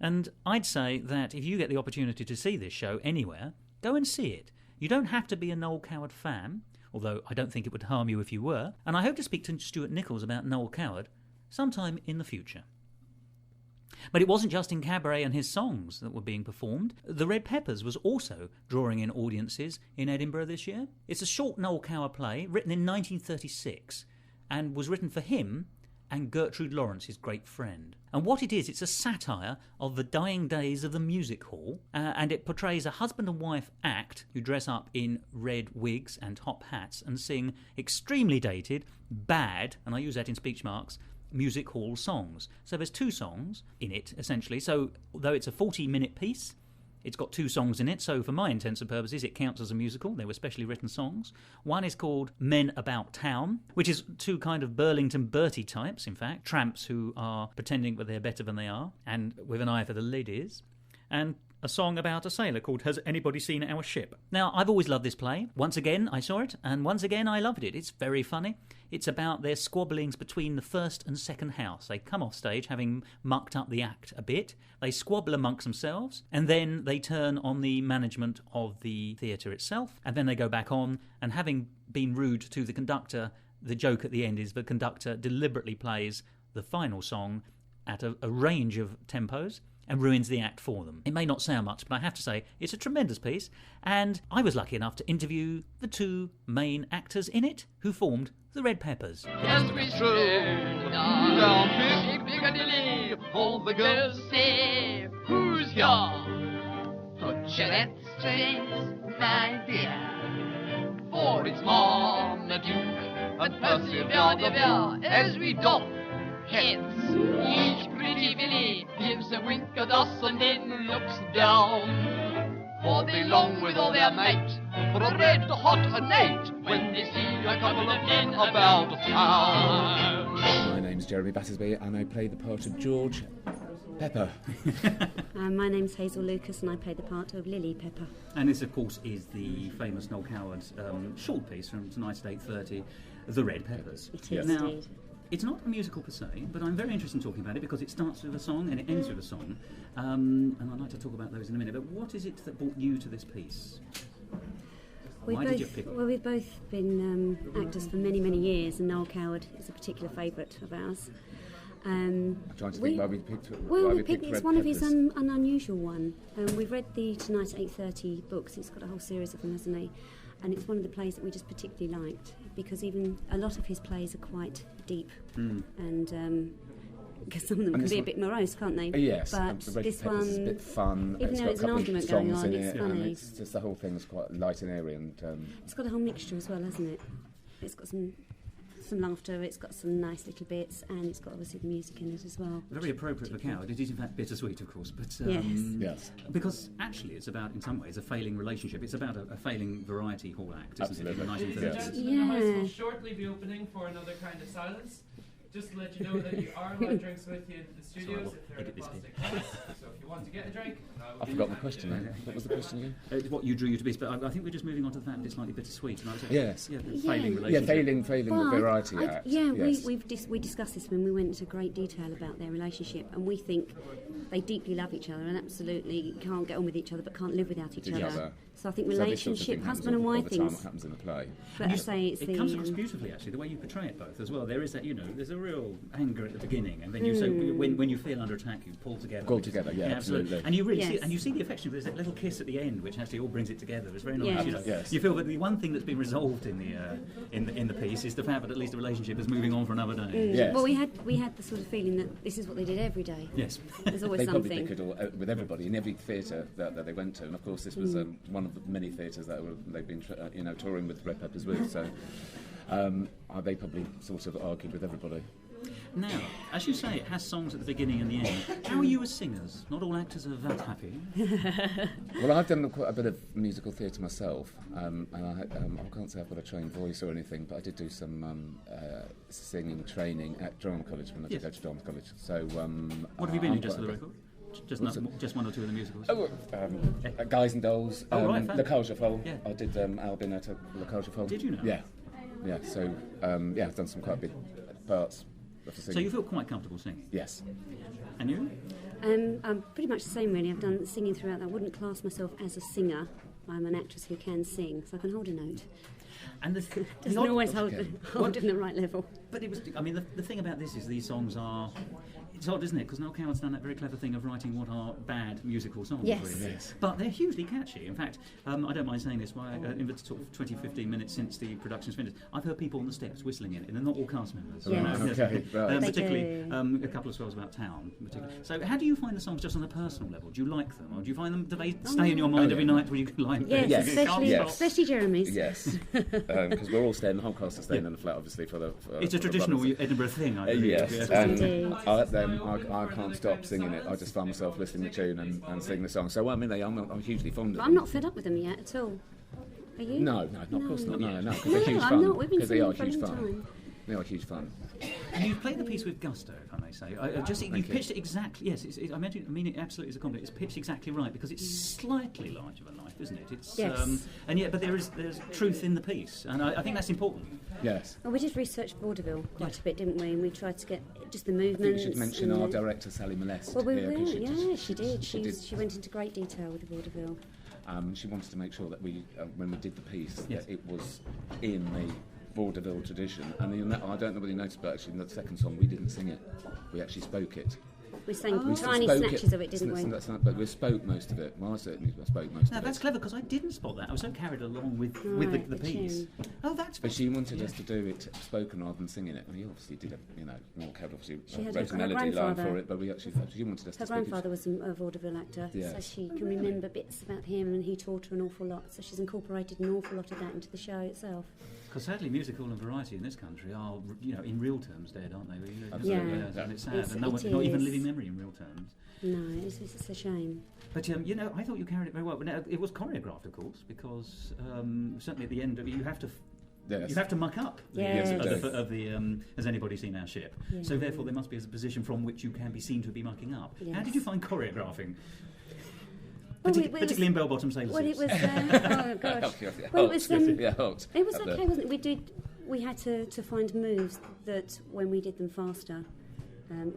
And I'd say that if you get the opportunity to see this show anywhere, go and see it. You don't have to be a Noel Coward fan, although I don't think it would harm you if you were, and I hope to speak to Stuart Nichols about Noel Coward sometime in the future. But it wasn't just in cabaret and his songs that were being performed. The Red Peppers was also drawing in audiences in Edinburgh this year. It's a short Noel Coward play written in 1936 and was written for him and Gertrude Lawrence, his great friend. And what it is, it's a satire of the dying days of the music hall, and it portrays a husband and wife act who dress up in red wigs and top hats and sing extremely dated, bad, and I use that in speech marks, music hall songs. So there's two songs in it, essentially. So though it's a 40-minute piece, it's got two songs in it, so for my intents and purposes, it counts as a musical. They were specially written songs. One is called Men About Town, which is two kind of Burlington Bertie types, in fact, tramps who are pretending that they're better than they are, and with an eye for the ladies. And a song about a sailor called Has Anybody Seen Our Ship? Now, I've always loved this play. Once again, I saw it, and once again, I loved it. It's very funny. It's about their squabblings between the first and second house. They come off stage having mucked up the act a bit. They squabble amongst themselves, and then they turn on the management of the theatre itself, and then they go back on, and having been rude to the conductor, the joke at the end is the conductor deliberately plays the final song at a range of tempos and ruins the act for them. It may not sound much, but I have to say it's a tremendous piece, and I was lucky enough to interview the two main actors in it who formed the Red Peppers. As we stroll down big Piccadilly, all the girls say, who's here? Put your that straight, my dear, for it's Marmaduke and Percy Vere as we doff heads. Each pretty Billy gives a wink at us and then looks down. For they long with all their might for a red hot night when they see a couple of men about town. My name's Jeremy Battersby and I play the part of George Pepper. My name's Hazel Lucas and I play the part of Lily Pepper. And this, of course, is the famous Noel Coward short piece from tonight at 8:30, The Red Peppers. It is now, indeed. It's not a musical per se, but I'm very interested in talking about it because it starts with a song and it ends with a song. And I'd like to talk about those in a minute. But what is it that brought you to this piece? Why did you pick it? Well, we've both been actors for many, many years, and Noel Coward is a particular favourite of ours. I'm trying to think why we picked it. It's one of his an unusual one. We've read the Tonight at 8:30 books. He's got a whole series of them, hasn't he? And it's one of the plays that we just particularly liked because even a lot of his plays are quite deep and because some of them can be a bit morose, can't they? Yes, but this one is a bit fun. Even though there's an argument going on, it's funny. And it's just the whole thing's quite light and airy, and it's got a whole mixture as well, hasn't it? It's got some laughter, it's got some nice little bits, and it's got obviously the music in it as well. Very appropriate for Coward. It is in fact bittersweet, of course, but yes, because actually it's about, in some ways, a failing relationship. It's about a failing variety hall act, isn't it? In the 1930s. The house will shortly be opening for Another Kind of Silence. Just to let you know that you are allowed drinks with you in the studios if they're in a plastic glass. So if you want to get a drink, I forgot the question. What was the question again? What you drew you to be, but I think we're just moving on to the fact that it's slightly bittersweet. And yes. Failing relationship. Yeah, failing variety act. We discussed this when we went into great detail about their relationship, and we think they deeply love each other and absolutely can't get on with each other, but can't live without each other. So I think relationship, husband and wife things. Happens in the play. But I say it comes across beautifully, actually, the way you portray it both as well. There is that, there's a real anger at the beginning, and then you so when you feel under attack, you pull together. Go together, absolutely. And you really see the affection. There's that little kiss at the end, which actually all brings it together. It's very nice. Yes. You feel that the one thing that's been resolved in the piece is the fact that at least the relationship is moving on for another day. Yes. Well, we had the sort of feeling that this is what they did every day. Yes. There's always they something. Probably did it all, with everybody in every theatre that they went to, and of course this was one of the many theatres that they've been touring with Red Peppers with. So they probably sort of argued with everybody. Now, as you say, it has songs at the beginning and the end. How are you as singers? Not all actors are that happy. Well, I've done quite a bit of musical theatre myself, and I can't say I've got a trained voice or anything, but I did do some singing training at drama college when I did go to drama college. So, what have you been in, just for the record? Just one or two of the musicals? Guys and Dolls, right, Le Coward. Yeah. I did Albin at Le Coward. Did you know? Yeah. So I've done some quite big parts. So you feel quite comfortable singing? Yes. And you? I'm pretty much the same, really. I've done singing throughout. I wouldn't class myself as a singer. I'm an actress who can sing, so I can hold a note. And doesn't always hold in the right level. But it was. I mean, the thing about this is these songs are. It's odd, isn't it? Because Noel Coward's done that very clever thing of writing what are bad musical songs, really. Yes. But they're hugely catchy. In fact, I don't mind saying this, in the sort of 20-15 minutes since the production's finished, I've heard people on the steps whistling it, and they're not all cast members. Yes. Okay, right. Particularly a couple of songs about town. So how do you find the songs just on a personal level? Do you like them? Or do you find them, do they stay in your mind every night when you can lie in bed? Yes, especially Jeremy's. Yes, because we're all staying, the whole cast are staying in the flat, obviously, it's a traditional Edinburgh thing, I believe. Yes, and I can't stop singing it. I just find myself listening to the tune and sing the song. So, I'm hugely fond of them. I'm not fed up with them yet at all. Are you? No, of course not. No, because they're huge fun. I'm not. We've been because they are singing huge for a long fun. time. they are huge fun. And you've played the piece with gusto, if I may say. You've pitched it exactly. Yes, I mean it absolutely as a compliment. It's pitched exactly right because it's slightly larger than life, isn't it? It's, yes. And yet, but there's truth in the piece, and I think that's important. Yes. Well, we did research vaudeville quite a bit, didn't we? And we tried to get just the I think movements. we should mention our director, Sally Molest. Well, we here, will. she She did. She went into great detail with the vaudeville. She wanted to make sure that we, when we did the piece, that it was in the vaudeville tradition. And I don't know whether you noticed, but actually in the second song we didn't sing it. We actually spoke it. We sang tiny snatches of it, didn't we? But we spoke most of it. Well, I certainly spoke most of it. Now, that's clever, because I didn't spot that. I was so carried along with the piece. Tune. Oh, that's... But she wanted us to do it spoken rather than singing it. And he obviously did Noel Coward obviously wrote a melody line for it, but she wanted us to speak it. Her grandfather was a vaudeville actor, so she can remember bits about him, and he taught her an awful lot. So she's incorporated an awful lot of that into the show itself. Because sadly, musical and variety in this country are, in real terms, dead, aren't they? Absolutely. And it's sad. And not even living memory in real terms. No, it's a shame. But, I thought you carried it very well. But now, it was choreographed, of course, because certainly at the end, you have to... Yes. You have to muck up yes. of the Has Anybody Seen Our Ship? Yes. So therefore there must be a position from which you can be seen to be mucking up. Yes. How did you find choreographing? Particularly in bell-bottom sailor suits. Well, it was... oh, gosh. Well, it was okay, wasn't it? We had to find moves that, when we did them faster,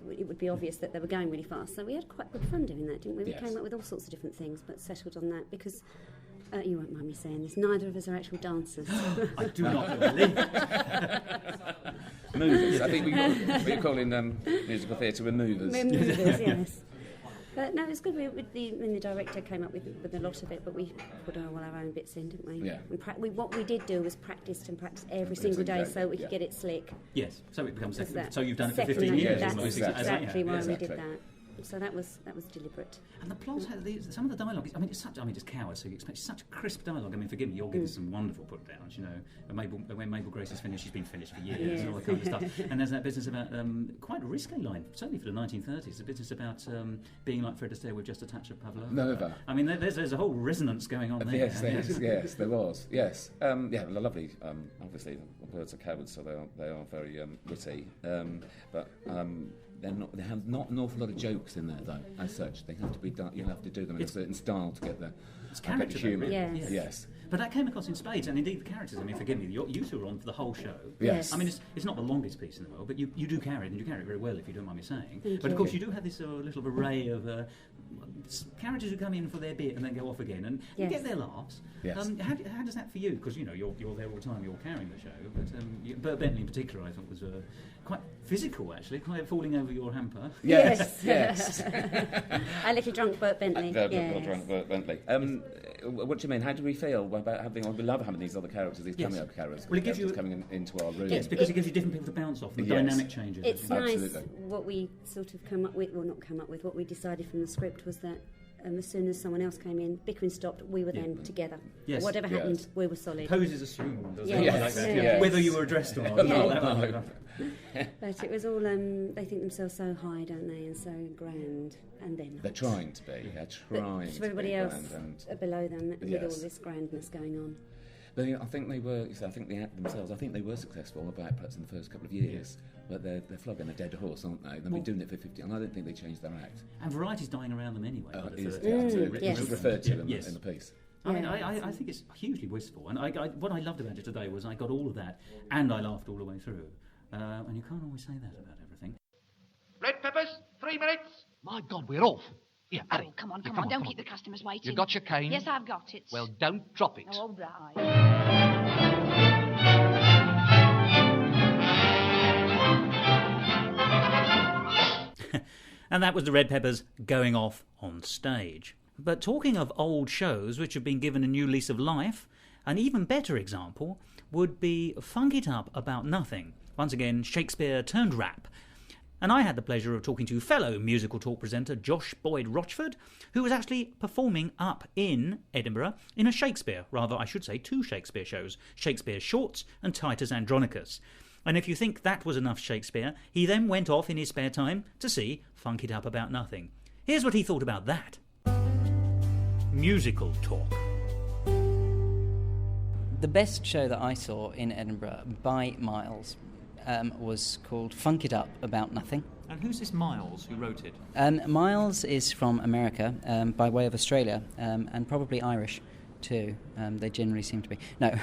it would be obvious that they were going really fast. So we had quite good fun doing that, didn't we? We came up with all sorts of different things, but settled on that because... you won't mind me saying this, neither of us are actual dancers. I do not believe Movers. I think we're calling musical theatre movers. Movers, yes. But no, it's good. The director came up with a lot of it, but we put all our own bits in, didn't we? Yeah. What we did do was practice every single day so we could get it slick. Yes, so it becomes second. So you've done it for 15 years. That's exactly why we did that. So that was deliberate. And the plot has some of the dialogue. It's Coward, so you expect such crisp dialogue. I mean, forgive me, you're getting some wonderful put downs. When Mabel Grace is finished, she's been finished for years, and all that kind of stuff. And there's that business about quite a risque line, certainly for the 1930s. The business about being like Fred Astaire with just a touch of pavlova. Nova. I mean, there's a whole resonance going on there. Yes, there was. Yes, lovely. Obviously, the words are cowards, so they are very witty, but. They have not an awful lot of jokes in there, though, as such. They have to be done. You'll have to do them in a certain style to get the humour. Yes. But that came across in spades, and indeed the characters. I mean, forgive me, you two were on for the whole show. Yes. I mean, it's not the longest piece in the world, but you do carry it, and you carry it very well, if you don't mind me saying. But of course, you do have this little array of characters who come in for their bit and then go off again, and you get their laughs. Yes. How does that for you? Because you're there all the time, you're carrying the show. But Bert Bentley in particular, I thought was quite physical, actually, kind of falling over your hamper. Yes. A little drunk Bert Bentley. Little drunk Bert Bentley. What do you mean? How do we feel about having? We love having these other characters, these cameo characters. Well, it gives you coming into our room. Yes, because it gives you different people to bounce off. The dynamic changes. It's nice. What we sort of what we decided from the script was that. As soon as someone else came in, bickering stopped, we were then together. Yes. Whatever happened, we were solid. Poses assumed, like that. Whether you were addressed or not. But it was all, they think themselves so high, don't they, and so grand, and then... They're trying to be, So everybody else below them with all this grandness going on. But I think they were. I think the act themselves. I think they were successful about perhaps in the first couple of years. But they're flogging a dead horse, aren't they? They've been doing it for 50, and I don't think they changed their act. And variety's dying around them anyway. Absolutely. Yes. It's referred to in the piece. I mean, I think it's hugely wistful, and what I loved about it today was I got all of that, and I laughed all the way through. And you can't always say that about everything. Red peppers, 3 minutes. My God, we're off. Here, hurry. Oh, come on, don't keep the customers waiting. You got your cane? Yes, I've got it. Well, don't drop it. Oh, all right. And that was the Red Peppers going off on stage. But talking of old shows which have been given a new lease of life, an even better example would be Funk It Up About Nothing. Once again, Shakespeare turned rap. And I had the pleasure of talking to fellow musical talk presenter Josh Boyd Rochford, who was actually performing up in Edinburgh in a Shakespeare, rather I should say 2 Shakespeare shows, Shakespeare Shorts and Titus Andronicus. And if you think that was enough Shakespeare, he then went off in his spare time to see Funk It Up About Nothing. Here's what he thought about that. Musical talk. The best show that I saw in Edinburgh by miles, was called Funk It Up About Nothing. And who's this Miles who wrote it? Miles is from America, by way of Australia, and probably Irish too. They generally seem to be. No.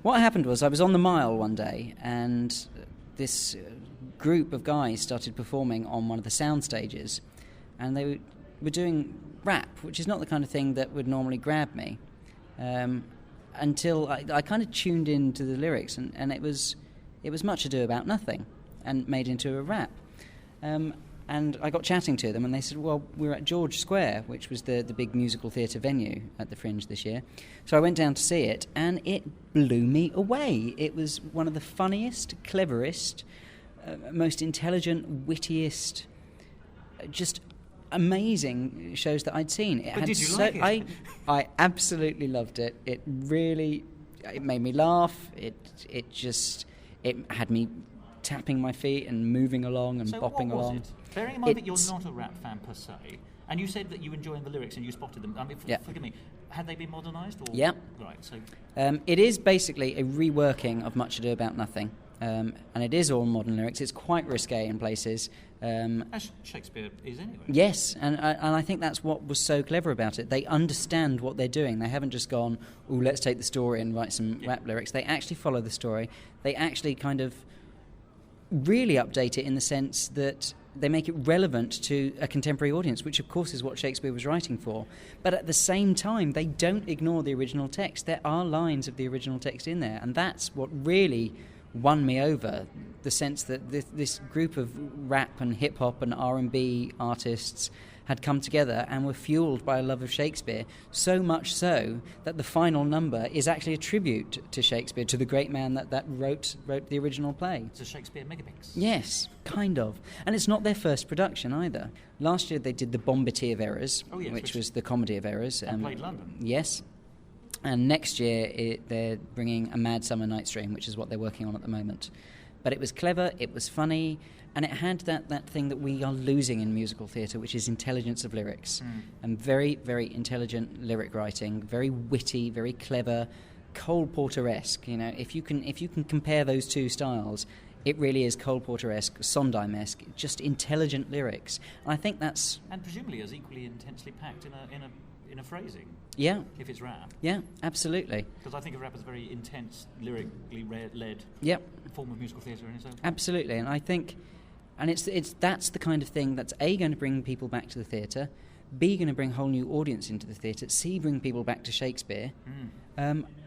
What happened was I was on the Mile one day, and this group of guys started performing on one of the sound stages, and they were doing rap, which is not the kind of thing that would normally grab me, until I kind of tuned into the lyrics, and it was Much Ado About Nothing, and made into a rap. And I got chatting to them, and they said, well, we're at George Square, which was the big musical theatre venue at the Fringe this year. So I went down to see it, and it blew me away. It was one of the funniest, cleverest, most intelligent, wittiest, just amazing shows that I'd seen. But did you like it? I absolutely loved it. It made me laugh. It had me tapping my feet and moving along and bopping along. It? Bearing in mind that you're not a rap fan per se, and you said that you enjoyed the lyrics and you spotted them. I mean, forgive me, had they been modernised? Yeah. Right, so... it is basically a reworking of Much Ado About Nothing, and it is all modern lyrics. It's quite risque in places. As Shakespeare is anyway. Yes, and I think that's what was so clever about it. They understand what they're doing. They haven't just gone, let's take the story and write some rap lyrics. They actually follow the story. They actually kind of really update it in the sense that they make it relevant to a contemporary audience, which of course is what Shakespeare was writing for. But at the same time, they don't ignore the original text. There are lines of the original text in there, and that's what really won me over, the sense that this group of rap and hip-hop and R&B artists had come together and were fueled by a love of Shakespeare, so much so that the final number is actually a tribute to Shakespeare, to the great man that wrote the original play. It's a Shakespeare megapix. Yes, kind of. And it's not their first production either. Last year they did The Bombity of Errors, which was the Comedy of Errors. And played London. Yes. And next year they're bringing A Mad Summer Night's Dream, which is what they're working on at the moment. But it was clever, it was funny, and it had that thing that we are losing in musical theatre, which is intelligence of lyrics. And very, very intelligent lyric writing, very witty, very clever, Cole Porter-esque. You know, if you can compare those two styles, it really is Cole Porter-esque, Sondheim-esque, just intelligent lyrics. And I think that's... And presumably as equally intensely packed in a phrasing. Yeah. If it's rap. Yeah, absolutely. Because I think of rap as a very intense, lyrically led form of musical theatre in its own. Absolutely, and I think... And that's the kind of thing that's A, going to bring people back to the theatre, B, going to bring a whole new audience into the theatre, C, bring people back to Shakespeare.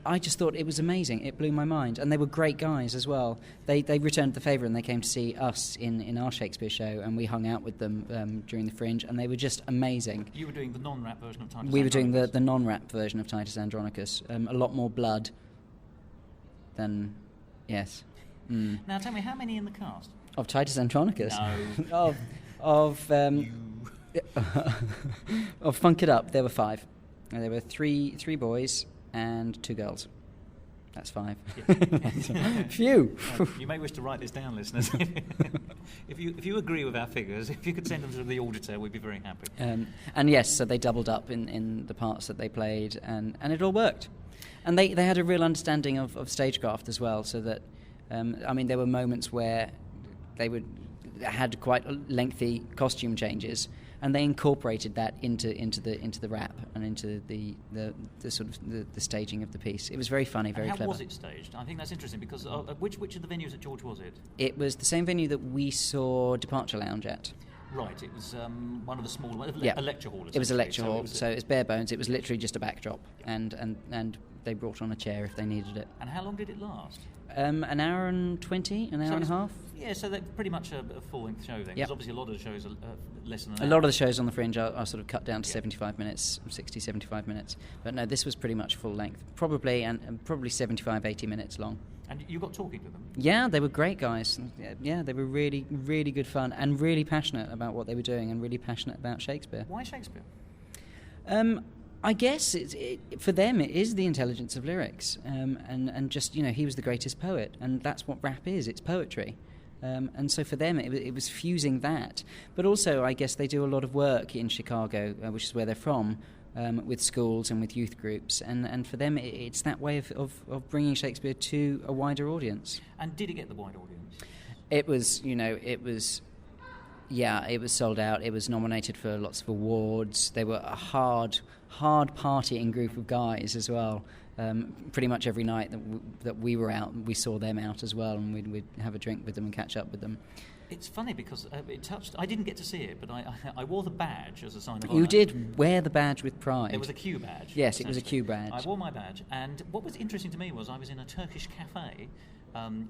I just thought it was amazing. It blew my mind. And they were great guys as well. They returned the favour and they came to see us in our Shakespeare show, and we hung out with them during the Fringe, and they were just amazing. You were doing the non-rap version of Titus Andronicus. We were doing the non-rap version of Titus Andronicus. A lot more blood than... Yes. Now tell me, how many in the cast? Of Titus Andronicus? No. of Funk It Up, there were 5. There were three boys and 2 girls. That's 5. Yes. Phew. You may wish to write this down, listeners. If you agree with our figures, if you could send them to the auditor, we'd be very happy. And yes, so they doubled up in the parts that they played, and it all worked. And they had a real understanding of stagecraft as well, so that, there were moments where they had quite lengthy costume changes, and they incorporated that into the rap and into the sort of the staging of the piece. It was very funny, very clever. How was it staged? I think that's interesting because which of the venues at George was it? It was the same venue that we saw Departure Lounge at. Right, it was one of the smaller ones, a lecture hall. It was a lecture hall, so it was bare bones. It was literally just a backdrop, and they brought on a chair if they needed it. And how long did it last? An hour and 20, an hour and a half. Yeah, so that's pretty much a full-length show then, because obviously a lot of the shows are less than an hour. A lot of the shows on the Fringe are sort of cut down to 75 minutes, 60, 75 minutes. But no, this was pretty much full length, probably 75, 80 minutes long. And you got talking to them? Yeah, they were great guys. Yeah, they were really, really good fun and really passionate about what they were doing and really passionate about Shakespeare. Why Shakespeare? I guess for them it is the intelligence of lyrics, and just, he was the greatest poet, and that's what rap is. It's poetry. And so for them it was fusing that. But also I guess they do a lot of work in Chicago, which is where they're from, with schools and with youth groups, and for them it's that way of bringing Shakespeare to a wider audience. And did it get the wide audience? It was, it was sold out. It was nominated for lots of awards. They were a hard partying group of guys as well. Pretty much every night that we were out, we saw them out as well, and we'd have a drink with them and catch up with them. It's funny because I didn't get to see it, but I wore the badge as a sign of honour. You did wear the badge with pride. It was a Q badge. Yes, it was a Q badge. I wore my badge, and what was interesting to me was I was in a Turkish cafe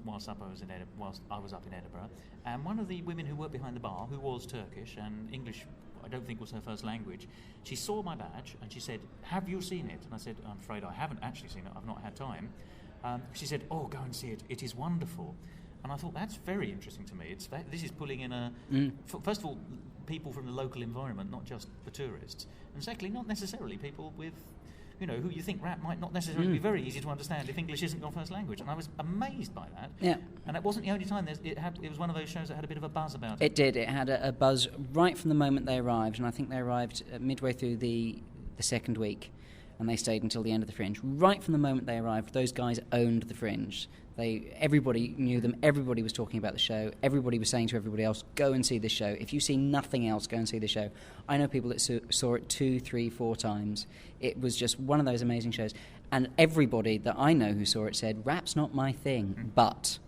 whilst I was up in Edinburgh, and one of the women who worked behind the bar, who was Turkish and English, I don't think was her first language, she saw my badge and she said, "Have you seen it?" And I said, "I'm afraid I haven't actually seen it. I've not had time." She said, "Oh, go and see it. It is wonderful." And I thought, that's very interesting to me. This is pulling in first of all, people from the local environment, not just the tourists, and secondly, not necessarily people with, who you think rap might not necessarily be very easy to understand if English isn't your first language. And I was amazed by that. Yeah. And it wasn't the only time. It was one of those shows that had a bit of a buzz about it. It did. It had a buzz right from the moment they arrived, and I think they arrived midway through the second week, and they stayed until the end of the Fringe. Right from the moment they arrived, those guys owned the Fringe. Everybody knew them. Everybody was talking about the show. Everybody was saying to everybody else, "Go and see this show. If you see nothing else, go and see the show." I know people that saw it 2, 3, 4 times. It was just one of those amazing shows. And everybody that I know who saw it said, "Rap's not my thing." But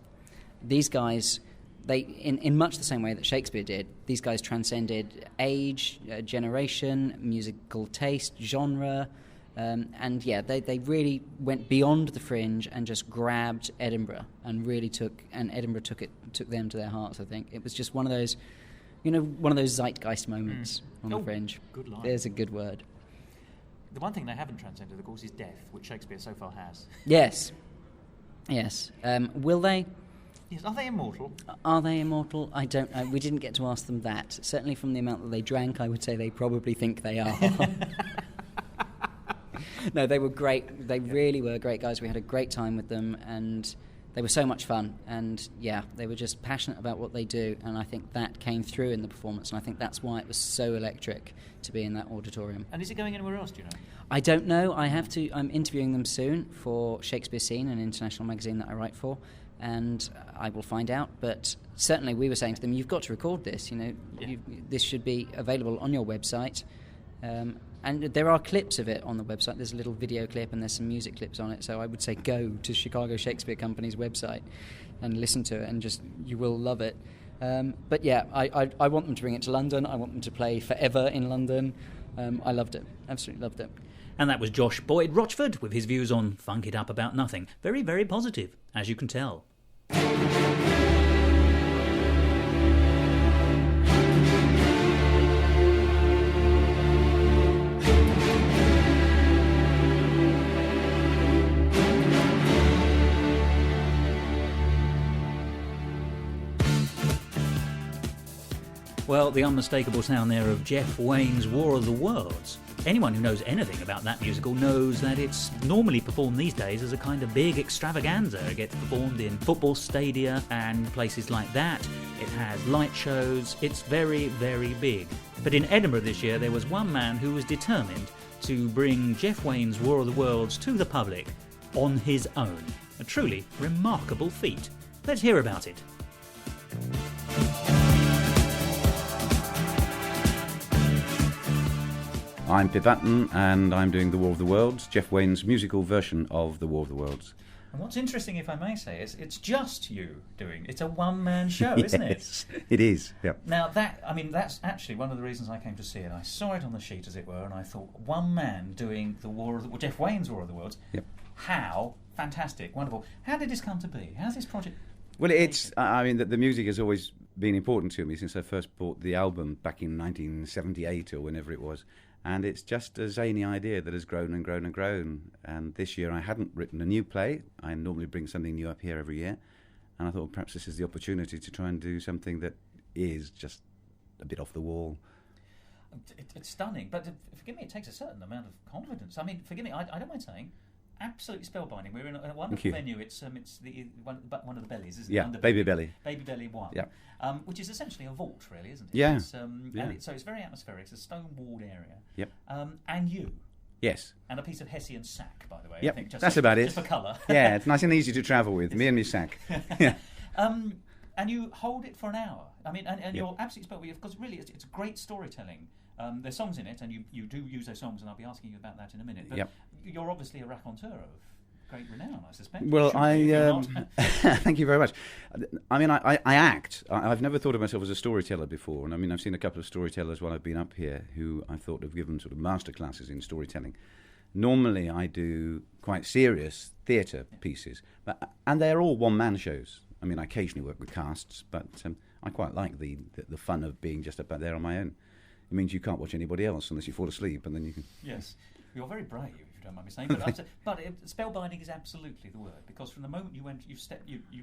these guys, in much the same way that Shakespeare did, these guys transcended age, generation, musical taste, genre. They really went beyond the Fringe and just grabbed Edinburgh and really took Edinburgh took them to their hearts. I think it was just one of those, one of those zeitgeist moments on the Fringe. Good line. There's a good word. The one thing they haven't transcended, of course, is death, which Shakespeare so far has. Yes. Will they? Yes. Are they immortal? Are they immortal? I don't know. We didn't get to ask them that. Certainly, from the amount that they drank, I would say they probably think they are. No, they were great. They really were great guys. We had a great time with them, and they were so much fun. And they were just passionate about what they do, and I think that came through in the performance, and I think that's why it was so electric to be in that auditorium. And is it going anywhere else, do you know? I don't know. I'm interviewing them soon for Shakespeare Scene, an international magazine that I write for, and I will find out. But certainly we were saying to them, you've got to record this. This should be available on your website. And there are clips of it on the website. There's a little video clip and there's some music clips on it. So I would say go to Chicago Shakespeare Company's website and listen to it, and you will love it. But I want them to bring it to London. I want them to play forever in London. I loved it. Absolutely loved it. And that was Josh Boyd Rochford with his views on Funk It Up About Nothing. Very, very positive, as you can tell. Well, the unmistakable sound there of Jeff Wayne's War of the Worlds. Anyone who knows anything about that musical knows that it's normally performed these days as a kind of big extravaganza. It gets performed in football stadia and places like that. It has light shows. It's very, very big. But in Edinburgh this year, there was one man who was determined to bring Jeff Wayne's War of the Worlds to the public on his own. A truly remarkable feat. Let's hear about it. I'm Pip Atton, and I'm doing The War of the Worlds, Jeff Wayne's musical version of The War of the Worlds. And what's interesting, if I may say, is it's just you doing. It's a one-man show, isn't it? Yes, it is. Yeah. Now that's actually one of the reasons I came to see it. I saw it on the sheet, as it were, and I thought, one man doing Jeff Wayne's War of the Worlds. Yep. How fantastic, wonderful. How did this come to be? How's this project? Well, the music has always been important to me since I first bought the album back in 1978 or whenever it was. And it's just a zany idea that has grown and grown and grown. And this year I hadn't written a new play. I normally bring something new up here every year. And I thought perhaps this is the opportunity to try and do something that is just a bit off the wall. It's stunning, but forgive me, it takes a certain amount of confidence. I mean, forgive me, I don't mind saying, absolutely spellbinding. We're in a wonderful venue. It's the one of the bellies, isn't it? Yeah, Baby Belly. Baby Belly 1. Yeah. Which is essentially a vault, really, isn't it? Yeah. So it's very atmospheric. It's a stone-walled area. Yep. And you. Yes. And a piece of Hessian sack, by the way. Yep, I think, that's about it. Just for colour. Yeah, it's nice and easy to travel with, me and my sack. Yeah. And you hold it for an hour. I mean, and Yep. you're absolutely spoke with, because really it's great storytelling. There's songs in it, and you do use those songs, and I'll be asking you about that in a minute. But Yep. you're obviously a raconteur of great renown, I suspect. Well, You're thank you very much. I mean, I act. I've never thought of myself as a storyteller before, and I mean, I've seen a couple of storytellers while I've been up here who I thought have given sort of masterclasses in storytelling. Normally, I do quite serious theatre pieces, and they're all one-man shows. I mean, I occasionally work with casts, but I quite like the fun of being just about there on my own. It means you can't watch anybody else unless you fall asleep, and then you can... Yes. You're very brave, if you don't mind me saying. But spellbinding is absolutely the word, because from the moment you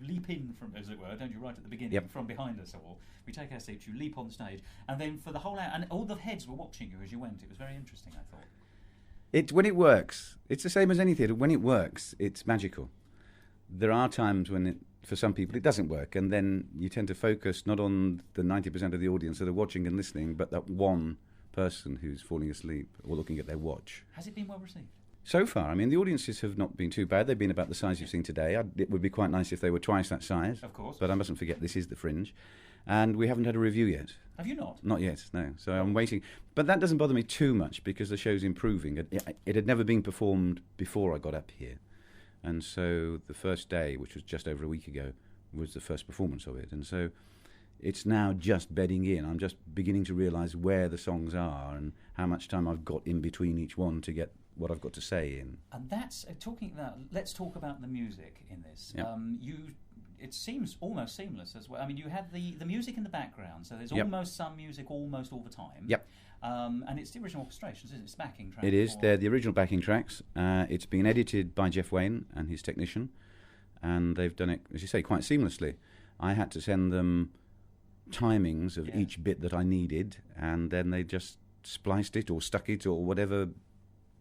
leap in from, as it were, don't you, right at the beginning, Yep. from behind us all. We take our seats, you leap on stage, and then for the whole hour, and all the heads were watching you as you went. It was very interesting, I thought. When it works, it's the same as any theatre. When it works, it's magical. There are times when for some people it doesn't work, and then you tend to focus not on the 90% of the audience that are watching and listening, but that one person who's falling asleep or looking at their watch. Has it been well received? So far, I mean, the audiences have not been too bad. They've been about the size you've seen today. It would be quite nice if they were twice that size. Of course. But I mustn't forget, this is the Fringe. And we haven't had a review yet. Have you not? Not yet, no. So I'm waiting. But that doesn't bother me too much because the show's improving. It had never been performed before I got up here. And so the first day, which was just over a week ago, was the first performance of it. And so it's now just bedding in. I'm just beginning to realise where the songs are and how much time I've got in between each one to get what I've got to say in. And that's talking about. Let's talk about the music in this. Yep. It seems almost seamless as well. I mean, you have the music in the background, so there's Yep. almost some music almost all the time. Yep. And it's the original orchestrations, isn't it? It's backing tracks. It is. They're the original backing tracks. It's been edited by Jeff Wayne and his technician, and they've done it, as you say, quite seamlessly. I had to send them timings of each bit that I needed, and then they just spliced it or stuck it or whatever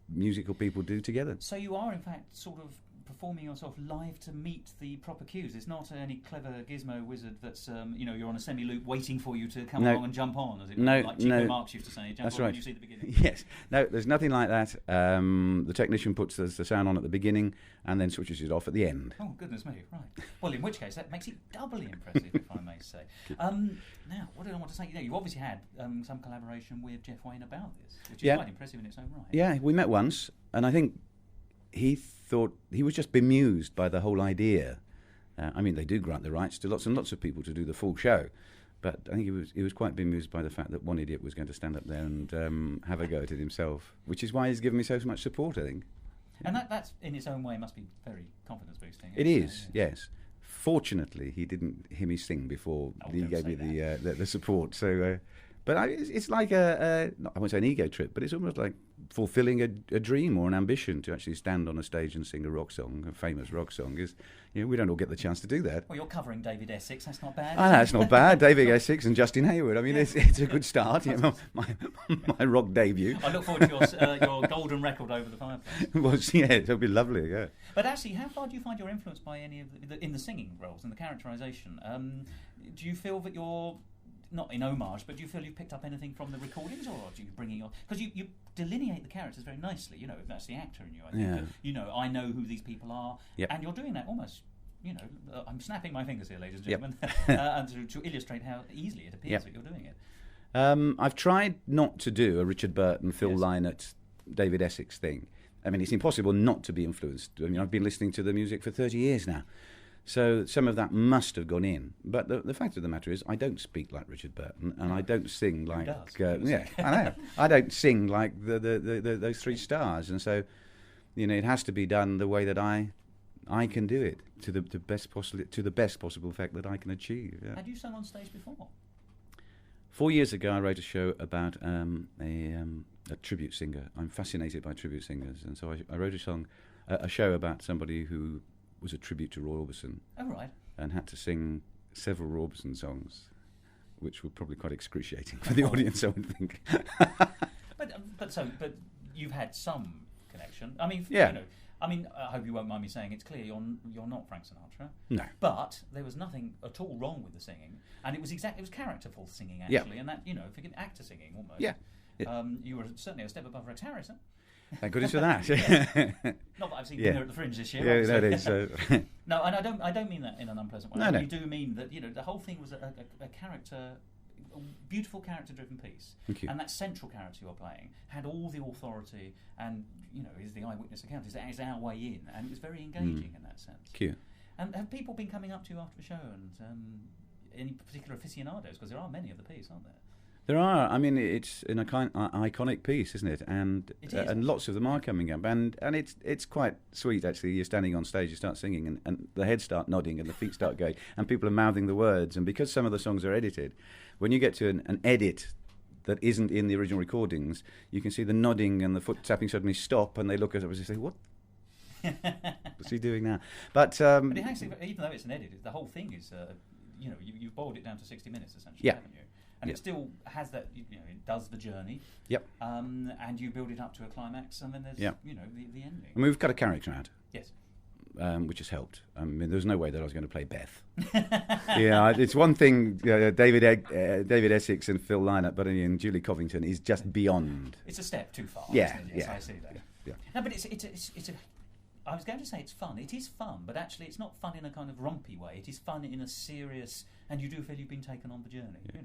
musical people do together. So you are, in fact, sort of performing yourself live to meet the proper cues. It's not any clever gizmo wizard that's, you're on a semi-loop waiting for you to come along and jump on, as it were, like Chico Marx used to say, jump that's on right. when you see the beginning. Yes. No, there's nothing like that. The technician puts the sound on at the beginning and then switches it off at the end. Oh, goodness me, right. Well, in which case, that makes it doubly impressive, if I may say. Now, what did I want to say? You've obviously had some collaboration with Jeff Wayne about this, which is quite impressive in its own right. Yeah, we met once, and I think he thought he was just bemused by the whole idea. I mean, they do grant the rights to lots and lots of people to do the full show, but I think he was quite bemused by the fact that one idiot was going to stand up there and have a go at it himself, which is why he's given me so much support, I think. And that's in its own way must be very confidence boosting. It is, yes. Fortunately, he didn't hear me sing before he gave me the support. So, but it's like I won't say an ego trip, but it's almost like fulfilling a dream or an ambition to actually stand on a stage and sing a rock song, a famous rock song. Is we don't all get the chance to do that. Well, you're covering David Essex. That's not bad. I know it's not bad. David Essex and Justin Hayward. I mean, it's a good start. My rock debut. I look forward to your golden record over the fireplace. Well, yeah, it'll be lovely. Yeah. But actually, how far do you find you're influenced by any of in the singing roles and the characterisation? Do you feel that you're not in homage, but do you feel you've picked up anything from the recordings, or do you bringing on? Because you delineate the characters very nicely. That's the actor in you. I think. I know who these people are, and you're doing that almost. I'm snapping my fingers here, ladies and gentlemen, and to illustrate how easily it appears that you're doing it. I've tried not to do a Richard Burton, Phil Lynott, David Essex thing. I mean, it's impossible not to be influenced. I mean, I've been listening to the music for 30 years now. So some of that must have gone in. But the fact of the matter is, I don't speak like Richard Burton, and I don't sing like... I know. I don't sing like those three stars. And so, it has to be done the way that I can do it, to the best possible effect that I can achieve. Yeah. Had you sung on stage before? 4 years ago, I wrote a show about a tribute singer. I'm fascinated by tribute singers, and so I wrote a show about somebody who was a tribute to Roy Orbison. Oh, right. And had to sing several Roy Orbison songs, which were probably quite excruciating for the audience, I would think. But you've had some connection. I mean, I hope you won't mind me saying it's clear you're not Frank Sinatra. No. But there was nothing at all wrong with the singing, and it was characterful singing actually, and that if you can actor singing almost. Yeah. You were certainly a step above Rex Harrison. Thank goodness for that. Not that I've seen Dinner at the Fringe this year. Yeah, no, it is. No, and I don't mean that in an unpleasant way. No. You do mean that the whole thing was a beautiful character-driven piece. Thank you. And that central character you're playing had all the authority, and is the eyewitness account. Is our way in, and it was very engaging in that sense. Thank you. And have people been coming up to you after the show, and any particular aficionados? Because there are many of the piece, aren't there? There are. I mean, it's an iconic piece, isn't it? And and lots of them are coming up, and it's quite sweet actually. You're standing on stage, you start singing, and the heads start nodding, and the feet start going, and people are mouthing the words. And because some of the songs are edited, when you get to an edit that isn't in the original recordings, you can see the nodding and the foot tapping suddenly stop, and they look at us and say, "What? What's he doing now?" But it actually, even though it's an edit, the whole thing is, you've boiled it down to 60 minutes essentially, haven't you? And it still has that, it does the journey. Yep. And you build it up to a climax, and then there's, the ending. I mean, we've got a character out. Yes. Which has helped. I mean, there's no way that I was going to play Beth. It's one thing, David Essex and Phil Lynott, but and Julie Covington is just beyond. It's a step too far. Yeah, isn't it? Yes, yeah. I see that. Yeah. No, but it's a. I was going to say it's fun. It is fun, but actually it's not fun in a kind of rompy way. It is fun in a serious, and you do feel you've been taken on the journey. Yeah.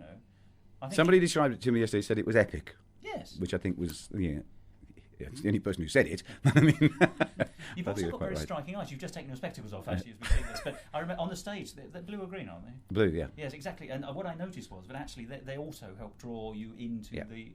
I think somebody described it to me yesterday. Said it was epic. Yes. Which I think was it's the only person who said it. I mean, you've also got very striking eyes. You've just taken your spectacles off actually as we see this. But I remember on the stage, they're blue or green, aren't they? Blue, yeah. Yes, exactly. And what I noticed was that actually they also help draw you into the.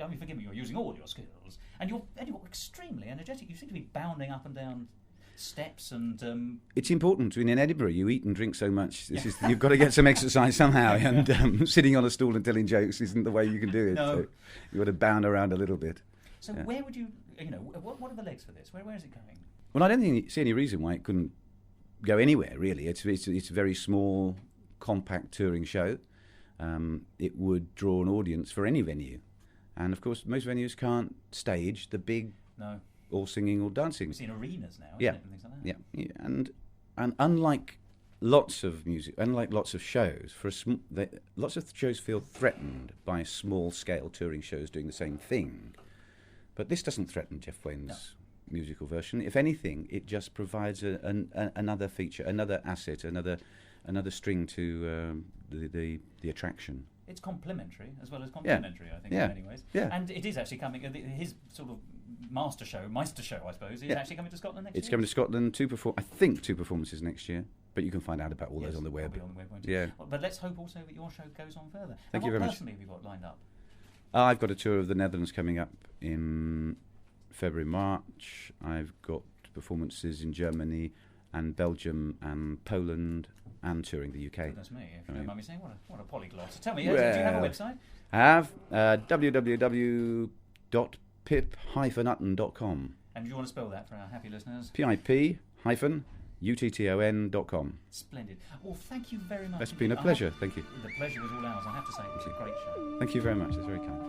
I mean, forgive me, you're using all your skills, and you're extremely energetic. You seem to be bounding up and down steps and. It's important. In Edinburgh, you eat and drink so much. You've got to get some exercise somehow, and sitting on a stool and telling jokes isn't the way you can do it. No. So you've got to bound around a little bit. So where would you, what are the legs for this? Where is it going? Well, I don't see any reason why it couldn't go anywhere, really. It's a very small, compact touring show. It would draw an audience for any venue. And, of course, most venues can't stage the big, all singing, all dancing. We've seen arenas now, yeah. And things like that. Yeah. And unlike lots of music, unlike lots of shows, lots of shows feel threatened by small-scale touring shows doing the same thing. But this doesn't threaten Jeff Wayne's musical version. If anything, it just provides another feature, another asset, another string to the attraction. It's complementary as well as complementary, I think, in many ways. Yeah. And it is actually coming. His sort of Meister show, I suppose, is actually coming to Scotland next year. It's coming to Scotland. I think 2 performances next year. But you can find out about all those on the web. Be on the web, won't it? Yeah. But let's hope also that your show goes on further. Thank you very much. What personally have you got lined up? I've got a tour of the Netherlands coming up in February, March. I've got performances in Germany and Belgium and Poland and touring the UK. That's me, if you don't mind me saying. What a polyglot. So tell me, do you have a website? I have www.pip-utton.com. And do you want to spell that for our happy listeners? PIP-utton.com. Splendid. Well, thank you very much. It's been a pleasure. Thank you. The pleasure was all ours, I have to say. It was a great show. Thank you very much. That's very kind.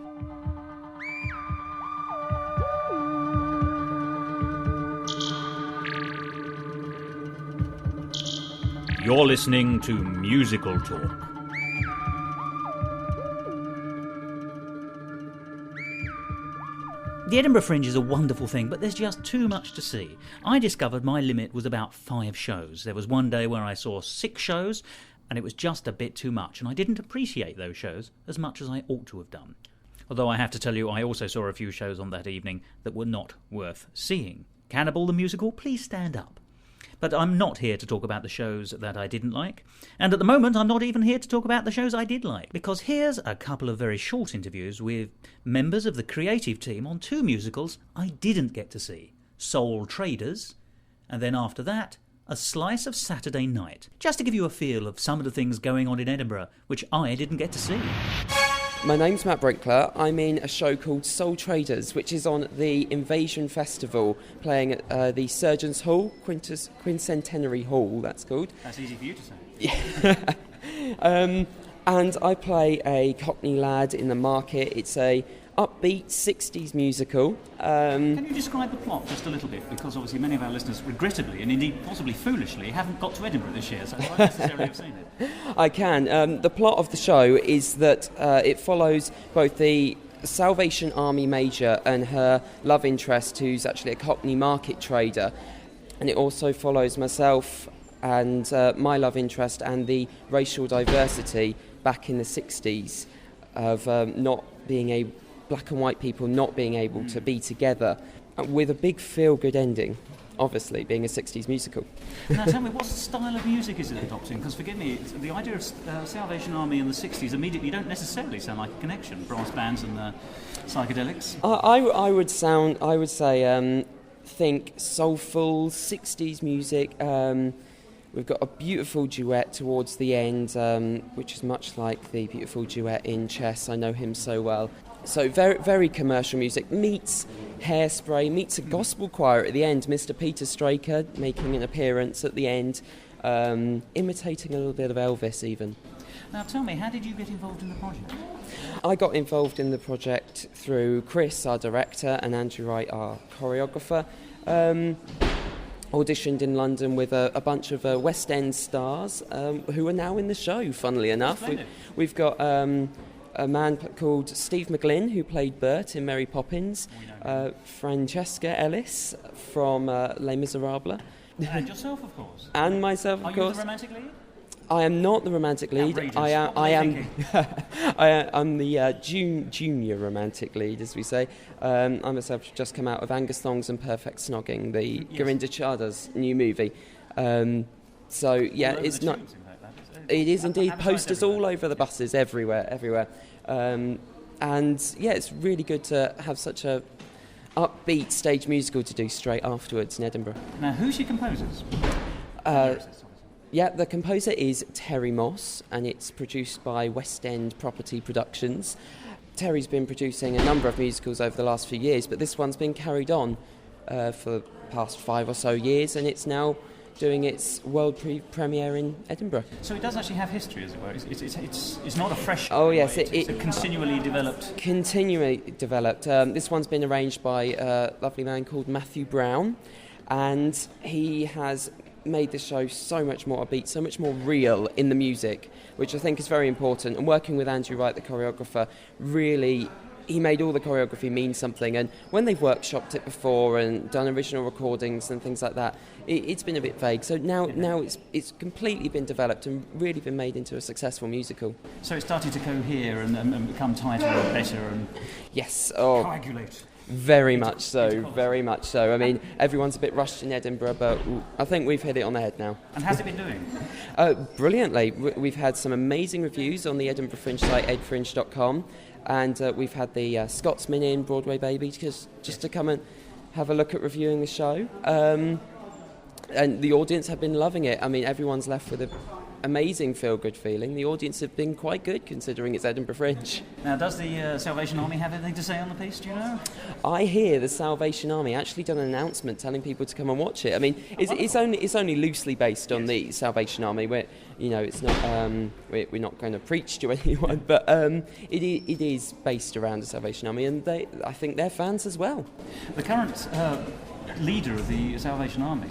You're listening to Musical Talk. The Edinburgh Fringe is a wonderful thing, but there's just too much to see. I discovered my limit was about 5 shows. There was one day where I saw 6 shows, and it was just a bit too much, and I didn't appreciate those shows as much as I ought to have done. Although I have to tell you, I also saw a few shows on that evening that were not worth seeing. Cannibal the Musical, please stand up. But I'm not here to talk about the shows that I didn't like. And at the moment, I'm not even here to talk about the shows I did like. Because here's a couple of very short interviews with members of the creative team on 2 musicals I didn't get to see. Soul Traders, and then after that, A Slice of Saturday Night. Just to give you a feel of some of the things going on in Edinburgh, which I didn't get to see. My name's Matt Brinkler. I'm in a show called Soul Traders, which is on the Invasion Festival, playing at the Surgeons Hall, Quincentenary Hall, that's called. That's easy for you to say. Yeah. And I play a Cockney lad in the market. It's a upbeat 60s musical. Can you describe the plot just a little bit? Because obviously many of our listeners, regrettably and indeed possibly foolishly, haven't got to Edinburgh this year, so I won't necessarily have seen it. I can. The plot of the show is that it follows both the Salvation Army major and her love interest, who's actually a Cockney market trader. And it also follows myself and my love interest and the racial diversity back in the 60s of not being able, black and white people not being able to be together, with a big feel-good ending, obviously, being a 60s musical. Now tell me, what style of music is it adopting? Because forgive me, the idea of Salvation Army in the 60s immediately don't necessarily sound like a connection, brass bands and psychedelics. I would say think soulful 60s music. We've got a beautiful duet towards the end, which is much like the beautiful duet in Chess. I know him so well. So very, very commercial music, meets Hairspray, meets a gospel choir at the end, Mr. Peter Straker making an appearance at the end, imitating a little bit of Elvis even. Now tell me, how did you get involved in the project? I got involved in the project through Chris, our director, and Andrew Wright, our choreographer. Auditioned in London with a bunch of West End stars who are now in the show, funnily enough. We've got a man called Steve McGlynn, who played Bert in Mary Poppins, Francesca Ellis from Les Miserables. And yourself, of course. And myself, of course. Are you the romantic lead? I am not the romantic lead. I'm the junior romantic lead, as we say. I myself have just come out of Angus Thongs and Perfect Snogging, the Govinda Chadha's new movie. So yeah, it's not. It is indeed. Posters all over the buses, everywhere. And yeah, it's really good to have such a upbeat stage musical to do straight afterwards in Edinburgh. Now, who's your composers? Yeah, the composer is Terry Moss, and it's produced by West End Property Productions. Terry's been producing a number of musicals over the last few years, but this one's been carried on for the past 5 or so years, and it's now doing its world premiere in Edinburgh. So it does actually have history, as it were. It's not a fresh. Oh yes, it's a continually developed. Continually developed. This one's been arranged by a lovely man called Matthew Brown, and he has made the show so much more upbeat, so much more real in the music, which I think is very important. And working with Andrew Wright, the choreographer, really, he made all the choreography mean something. And when they've workshopped it before and done original recordings and things like that, it's been a bit vague. So now it's completely been developed and really been made into a successful musical. So it's starting to cohere and become tighter and better and coagulate. Very much so, very much so. I mean, everyone's a bit rushed in Edinburgh, but I think we've hit it on the head now. And how's it been doing? Brilliantly. We've had some amazing reviews on the Edinburgh Fringe site, edfringe.com, and we've had the Scotsman in, Broadway Baby, just to come and have a look at reviewing the show. And the audience have been loving it. I mean, everyone's left with an amazing feel-good feeling. The audience have been quite good, considering it's Edinburgh Fringe. Now, does the Salvation Army have anything to say on the piece, do you know? I hear the Salvation Army actually done an announcement telling people to come and watch it. I mean, it's only loosely based on the Salvation Army. It's not. We're not going to preach to anyone, but it is based around the Salvation Army, and I think they're fans as well. The current leader of the Salvation Army,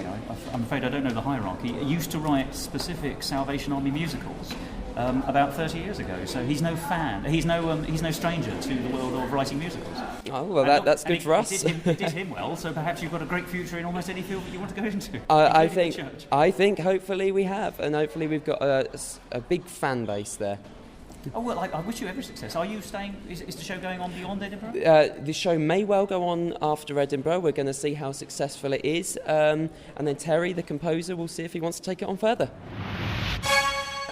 I'm afraid I don't know the hierarchy, used to write specific Salvation Army musicals about 30 years ago. So he's no fan. He's no stranger to the world of writing musicals. Oh well, that's good for us. It did him well. So perhaps you've got a great future in almost any field that you want to go into. I think hopefully we have, and hopefully we've got a big fan base there. Oh well, I wish you every success. Are you staying? Is the show going on beyond Edinburgh? The show may well go on after Edinburgh. We're going to see how successful it is, and then Terry, the composer, will see if he wants to take it on further.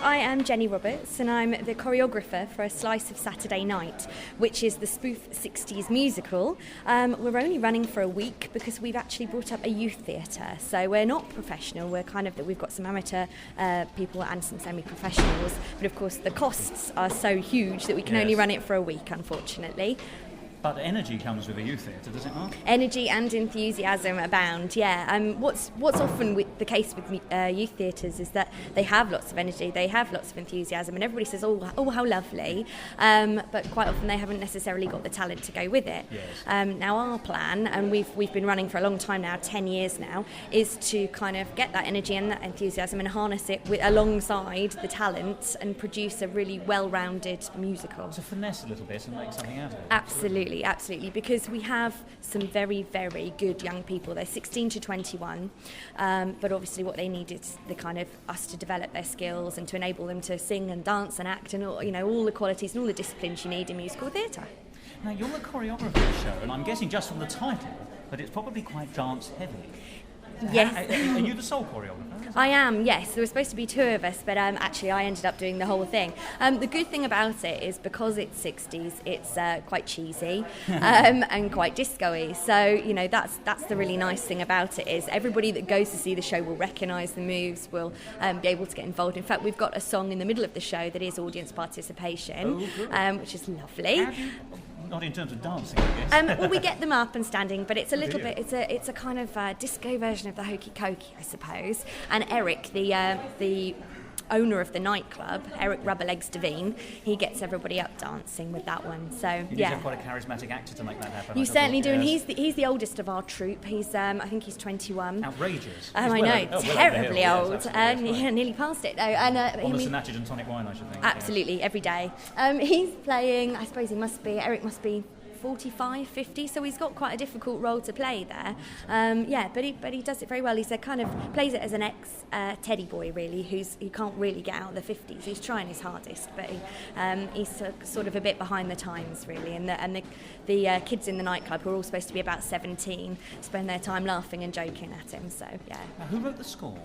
I am Jenny Roberts, and I'm the choreographer for A Slice of Saturday Night, which is the spoof 60s musical. We're only running for a week because we've actually brought up a youth theatre, so we're not professional. We've got some amateur people and some semi-professionals, but of course the costs are so huge that we can only run it for a week, unfortunately. But energy comes with a youth theatre, does it not? Energy and enthusiasm abound, yeah. What's often the case with youth theatres is that they have lots of energy, they have lots of enthusiasm, and everybody says, oh how lovely, but quite often they haven't necessarily got the talent to go with it. Yes. Now our plan, and we've been running for a long time now, 10 years now, is to kind of get that energy and that enthusiasm and harness it alongside the talent and produce a really well-rounded musical. To finesse a little bit and make something out of it. Absolutely, because we have some very, very good young people. They're 16 to 21, but obviously what they need is the kind of us to develop their skills and to enable them to sing and dance and act and all the qualities and all the disciplines you need in musical theatre. Now, you're the choreographer of the show, and I'm guessing just from the title, but it's probably quite dance heavy. Yes. Are you the sole choreographer? I am, yes. There were supposed to be two of us, but actually I ended up doing the whole thing. The good thing about it is because it's 60s, it's quite cheesy and quite disco-y. So, that's the really nice thing about it is everybody that goes to see the show will recognise the moves, will be able to get involved. In fact, we've got a song in the middle of the show that is audience participation, which is lovely. Not in terms of dancing, I guess. Well, we get them up and standing, but it's a little bit. It's a kind of disco version of the Hokey Cokey, I suppose. And Eric, the owner of the nightclub, Eric Rubberlegs Devine, he gets everybody up dancing with that one. So you need to have quite a charismatic actor to make that happen. You certainly do, and he's the oldest of our troupe. He's I think he's 21. Outrageous. I know, terribly old. Yeah, nearly past it though. And on the Synatted and tonic wine, I should think. Absolutely, every day. He's playing. I suppose Eric must be 45, 50, so he's got quite a difficult role to play there. But he does it very well. He's kind of plays it as an ex-teddy boy, really, who can't really get out of the 50s. He's trying his hardest, but he's sort of a bit behind the times, really. And the kids in the nightclub, who are all supposed to be about 17, spend their time laughing and joking at him. So yeah. Now, who wrote the score?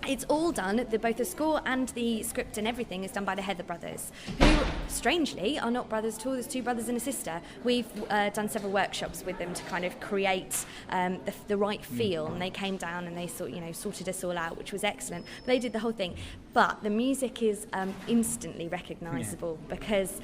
It's all done, both the score and the script and everything is done by the Heather brothers, who, strangely, are not brothers at all. There's two brothers and a sister. We've done several workshops with them to kind of create the right feel, and they came down and they sorted us all out, which was excellent. But they did the whole thing. But the music is instantly recognisable because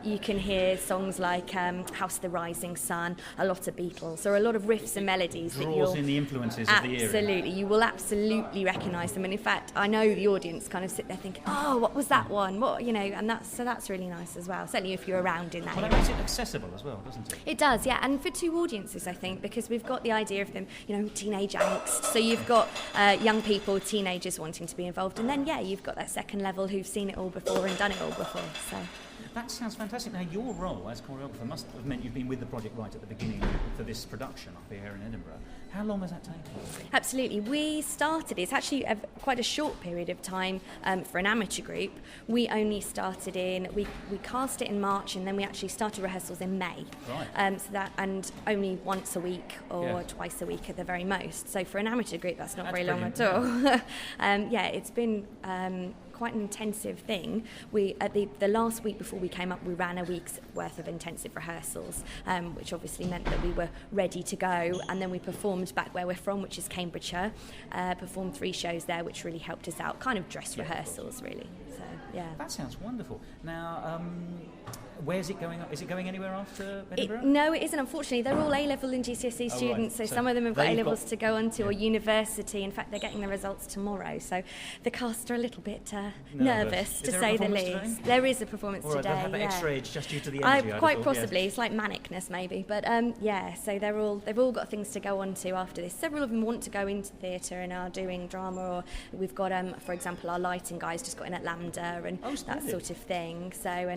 you can hear songs like House of the Rising Sun, a lot of Beatles, or a lot of riffs and melodies. Draws in the influences of the era. Absolutely, you will absolutely recognise them, and in fact I know the audience kind of sit there thinking, oh, what was that one, and that's really nice as well, certainly if you're around in that area. That makes it accessible as well, doesn't it? It does, yeah, and for two audiences I think, because we've got the idea of them, teenage angst, so you've got young people, teenagers wanting to be involved, and then you've got that second level who've seen it all before and done it all before. So that sounds fantastic. Now, your role as choreographer must have meant you've been with the project right at the beginning for this production up here in Edinburgh. How long has that taken? Absolutely. We started, it's actually quite a short period of time for an amateur group. We only started we cast it in March, and then we actually started rehearsals in May. Right. And only once a week or twice a week at the very most. So for an amateur group, that's not very long at all. It's been quite an intensive thing. We at the last week before we came up, we ran a week's worth of intensive rehearsals, which obviously meant that we were ready to go, and then we performed back where we're from, which is Cambridgeshire, performed 3 shows there, which really helped us out, kind of dress rehearsals really. So yeah, that sounds wonderful. Now where's it going? Is it going anywhere after Edinburgh? No, it isn't, unfortunately. They're all A-level and GCSE students, so some of them have got A-levels to go on to, or university. In fact, they're getting the results tomorrow, so the cast are a little bit nervous, to say the least. Today? There is a performance today. They'll have an extra edge just due to the energy. Quite possibly. It's like manicness, maybe. But so they've all got things to go on to after this. Several of them want to go into theatre and are doing drama, or we've got, for example, our lighting guys just got in at Lambda and that sort of thing. So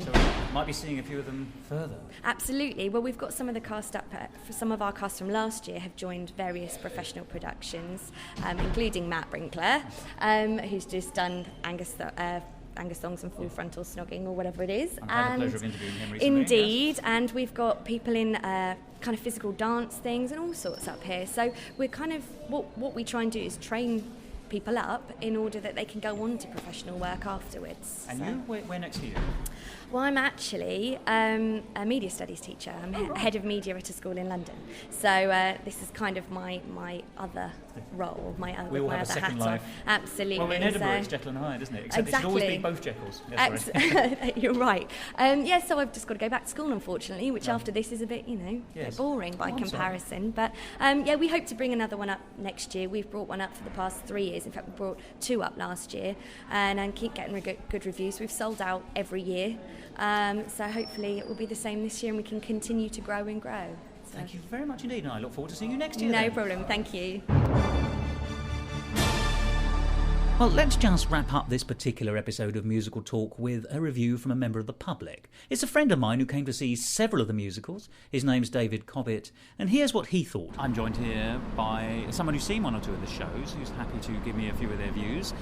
might be seeing a few of them further. Absolutely. Well, we've got some of the cast up. Some of our cast from last year have joined various professional productions, including Matt Brinkler, who's just done Angus Songs and Full Frontal Snogging, or whatever it is. I've had the pleasure of interviewing him recently. Indeed, yes. And we've got people in kind of physical dance things and all sorts up here. So we're kind of what we try and do is train people up in order that they can go on to professional work afterwards. And you, where next for you? Well, I'm actually a media studies teacher. I'm head of media at a school in London. So this is kind of my other role, my other We all have a other second hat life. on. Absolutely. Well, in Edinburgh, it's Jekyll and Hyde, isn't it? Except exactly. it should always be both Jekylls. Yes, You're right. So I've just got to go back to school, unfortunately, which after this is a bit, a bit boring by comparison. But we hope to bring another one up next year. We've brought one up for the past 3 years. In fact, we brought 2 up last year and keep getting good reviews. We've sold out every year. So hopefully it will be the same this year and we can continue to grow and grow. So. Thank you very much indeed, and I look forward to seeing you next year. No problem, thank you. Well, let's just wrap up this particular episode of Musical Talk with a review from a member of the public. It's a friend of mine who came to see several of the musicals. His name's David Cobbett, and here's what he thought. I'm joined here by someone who's seen one or two of the shows, who's happy to give me a few of their views.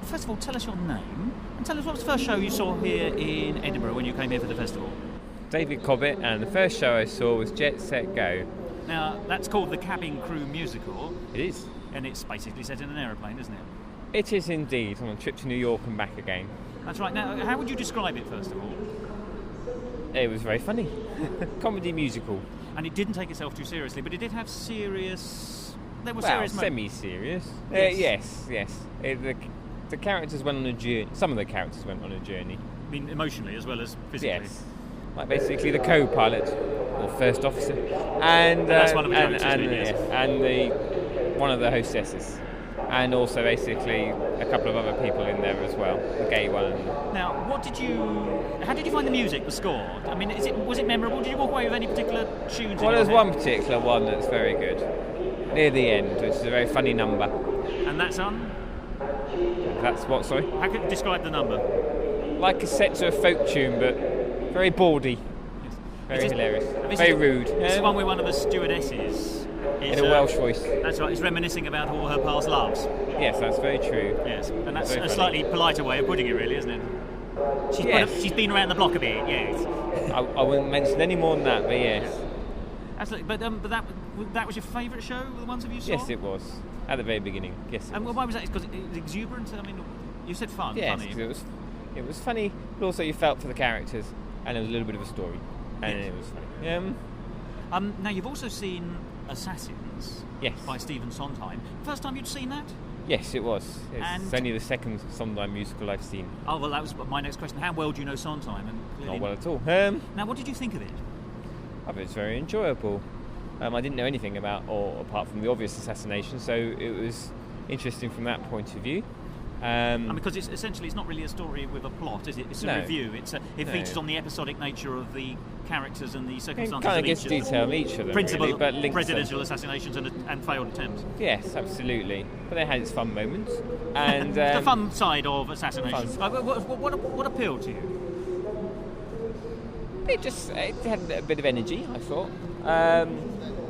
First of all, tell us your name, and tell us what was the first show you saw here in Edinburgh when you came here for the festival. David Cobbett, and the first show I saw was Jet, Set, Go. Now, that's called the Cabin Crew Musical. It is. And it's basically set in an aeroplane, isn't it? It is indeed, on a trip to New York and back again. That's right. Now, how would you describe it, first of all? It was very funny. Comedy musical. And it didn't take itself too seriously, but it did have serious... There were well, serious semi-serious. Yes. Yes. The characters went on a journey. Some of the characters went on a journey. I mean, emotionally as well as physically? Yes. Like basically the co-pilot, or first officer, and that's one of the characters, one of the hostesses, and also basically a couple of other people in there as well, the gay one. Now, how did you find the music, the score? I mean, was it memorable? Did you walk away with any particular tunes? Well, there's one particular one that's very good, near the end, which is a very funny number. And that's on? That's what, sorry? How could you describe the number? Like a set to a folk tune, but very bawdy. Yes. Very hilarious. Very rude. This is one with one of the stewardesses. In a Welsh voice. That's right, it's reminiscing about all her past loves. Yes, that's very true. Yes, and that's a slightly politer way of putting it, really, isn't it? She's been around the block a bit, yes. I wouldn't mention any more than that, but yes. Absolutely, but that was your favourite show, the ones that you saw? Yes, it was. At the very beginning, yes. And why was that? Because it was exuberant? I mean, you said fun, yes, funny. It was funny, but also you felt for the characters, and there was a little bit of a story, and it was funny. Now, you've also seen Assassins by Stephen Sondheim. First time you'd seen that? Yes, it was. It's only the second Sondheim musical I've seen. Oh, well, that was my next question. How well do you know Sondheim? Not well at all. Now, what did you think of it? I thought it was very enjoyable. I didn't know anything about, or apart from the obvious assassination, so it was interesting from that point of view. And because it's not really a story with a plot, is it? It's a review. It features on the episodic nature of the characters and the circumstances kind of of gives detail of each of them. Principal really, but presidential assassinations and failed attempts. Yes, absolutely. But they had its fun moments. And the fun side of assassinations. What appealed to you? It had a bit of energy, I thought.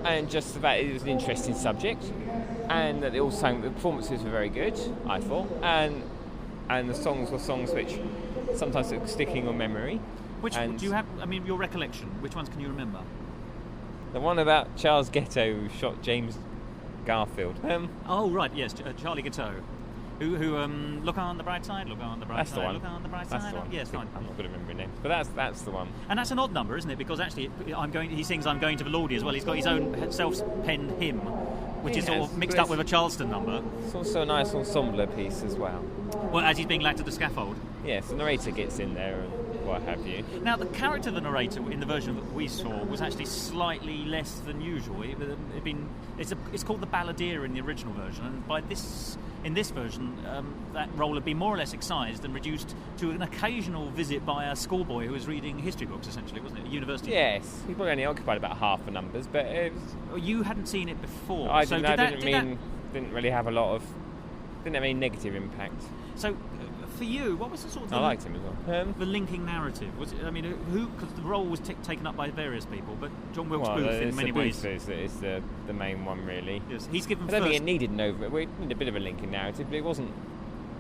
And just the fact it was an interesting subject, and that they all sang. The performances were very good, I thought, and the songs were songs which sometimes are sticking on memory. Which do you have? I mean, your recollection. Which ones can you remember? The one about Charles Ghetto who shot James Garfield. Oh right, yes, Charlie Ghetto. Who look on the bright side, look on the bright that's side, the one. Look on the bright that's side. The one. Yes, fine. I'm not good at remembering names, but that's the one. And that's an odd number, isn't it? Because actually, he sings "I'm Going to Valordi" as well. He's got his own self-penned hymn, which is sort of mixed up with a Charleston number. It's also a nice ensemble piece as well. Well, as he's being led to the scaffold. Yes, the narrator gets in there and what have you. Now, the character of the narrator in the version that we saw was actually slightly less than usual. It's called the balladeer in the original version, and in this version, that role had been more or less excised and reduced to an occasional visit by a schoolboy who was reading history books, essentially, wasn't it? A university. Yes, he probably only occupied about half the numbers, but it was... You hadn't seen it before. I didn't really have didn't have any negative impact. So, for you, what was the sort of... I liked him as well. The linking narrative? Was it? I mean, because the role was taken up by various people, but John Wilkes Booth in many ways... is the main one, really. Yes, he's given I don't think it needed we needed a bit of a linking narrative, but it wasn't...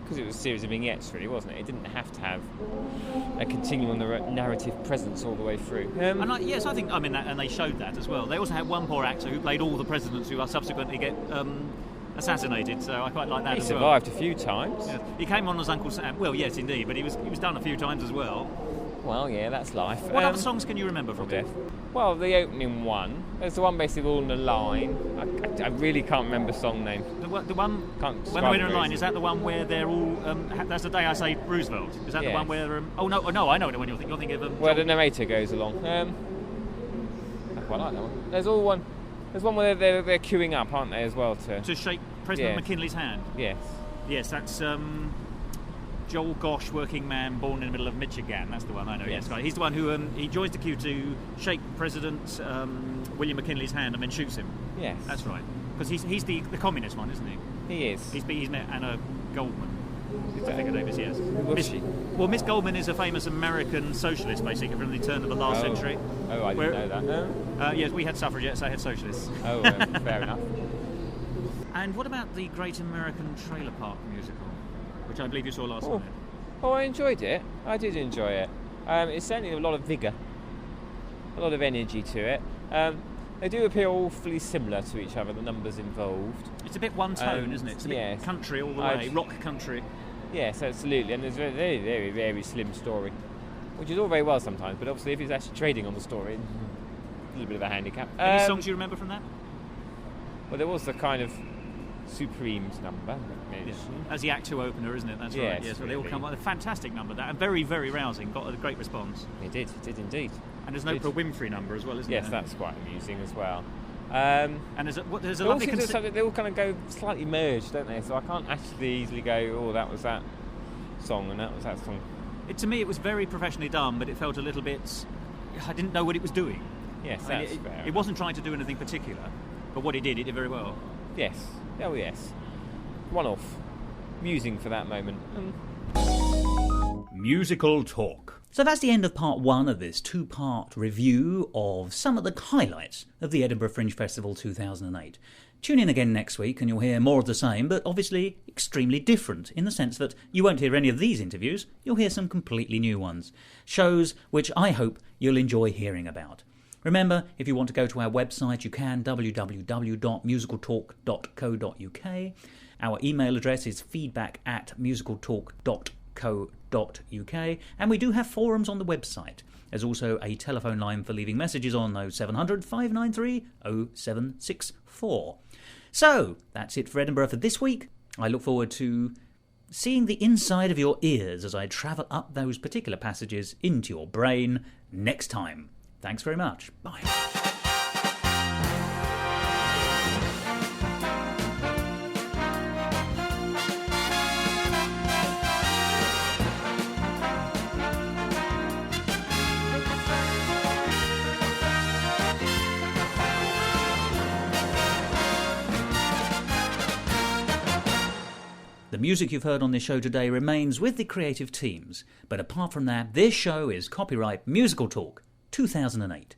Because it was a series of vignettes, really, wasn't it? It didn't have to have a continual narrative presence all the way through. Yes, I think, and they showed that as well. They also had one poor actor who played all the presidents who are subsequently get assassinated, so I quite like that He as survived a few times. Yeah. He came on as Uncle Sam. Well, yes, indeed, but he was done a few times as well. Well, yeah, that's life. What other songs can you remember from Death? Well, the opening one. There's the one basically all in a line. I really can't remember song name. The one can't when they're in a line, is that the one where they're all? That's the day I say Roosevelt. Is that the one where? Oh no, I know the one you're thinking of. Where the narrator goes along. I quite like that one. There's one where they're queuing up, aren't they, as well? To shake President McKinley's hand. Yes. Yes, that's Joel Gosh, working man, born in the middle of Michigan. That's the one I know. Yes, right. He's the one who he joins the queue to shake President William McKinley's hand and then shoots him. Yes, that's right. Because he's the communist one, isn't he? He is. He's met Anna Goldman. I think her name is, yes. Who was she? Well, Miss Goldman is a famous American socialist, basically, from the turn of the last century. Oh, I didn't know that. No? Yes, we had suffragettes, they had socialists. Oh, fair enough. And what about the Great American Trailer Park musical, which I believe you saw last night? Oh, I enjoyed it. I did enjoy it. It's certainly a lot of vigour, a lot of energy to it. They do appear awfully similar to each other, the numbers involved. It's a bit one tone, isn't it? It's a bit country all the way, rock country. Yes, absolutely. And there's a very, very, very slim story, which is all very well sometimes, but obviously if it's actually trading on the story, a little bit of a handicap. Any songs you remember from that? Well, there was the kind of Supremes number. Yes. As the Act 2 opener, isn't it? That's right. Yes, so they all come up. A fantastic number, that, and very, very rousing. Got a great response. It did indeed. And there's an Oprah Winfrey number as well, isn't there? Yes, that's quite amusing as well. And there's a lovely... They all kind of go slightly merged, don't they? So I can't actually easily go, oh, that was that song and that was that song. To me, it was very professionally done, but it felt a little bit... I didn't know what it was doing. Yes, that's fair. It wasn't trying to do anything particular, but what it did very well. Yes. Oh, yes. One-off. Musing for that moment. Musical talk. So that's the end of part one of this two-part review of some of the highlights of the Edinburgh Fringe Festival 2008. Tune in again next week and you'll hear more of the same, but obviously extremely different, in the sense that you won't hear any of these interviews, you'll hear some completely new ones. Shows which I hope you'll enjoy hearing about. Remember, if you want to go to our website, you can, www.musicaltalk.co.uk. Our email address is feedback@musicaltalk.co.uk, and we do have forums on the website. There's also a telephone line for leaving messages on 0700 593 0764. So, that's it for Edinburgh for this week. I look forward to seeing the inside of your ears as I travel up those particular passages into your brain next time. Thanks very much. Bye. The music you've heard on this show today remains with the creative teams, but apart from that, this show is copyright Musical Talk 2008.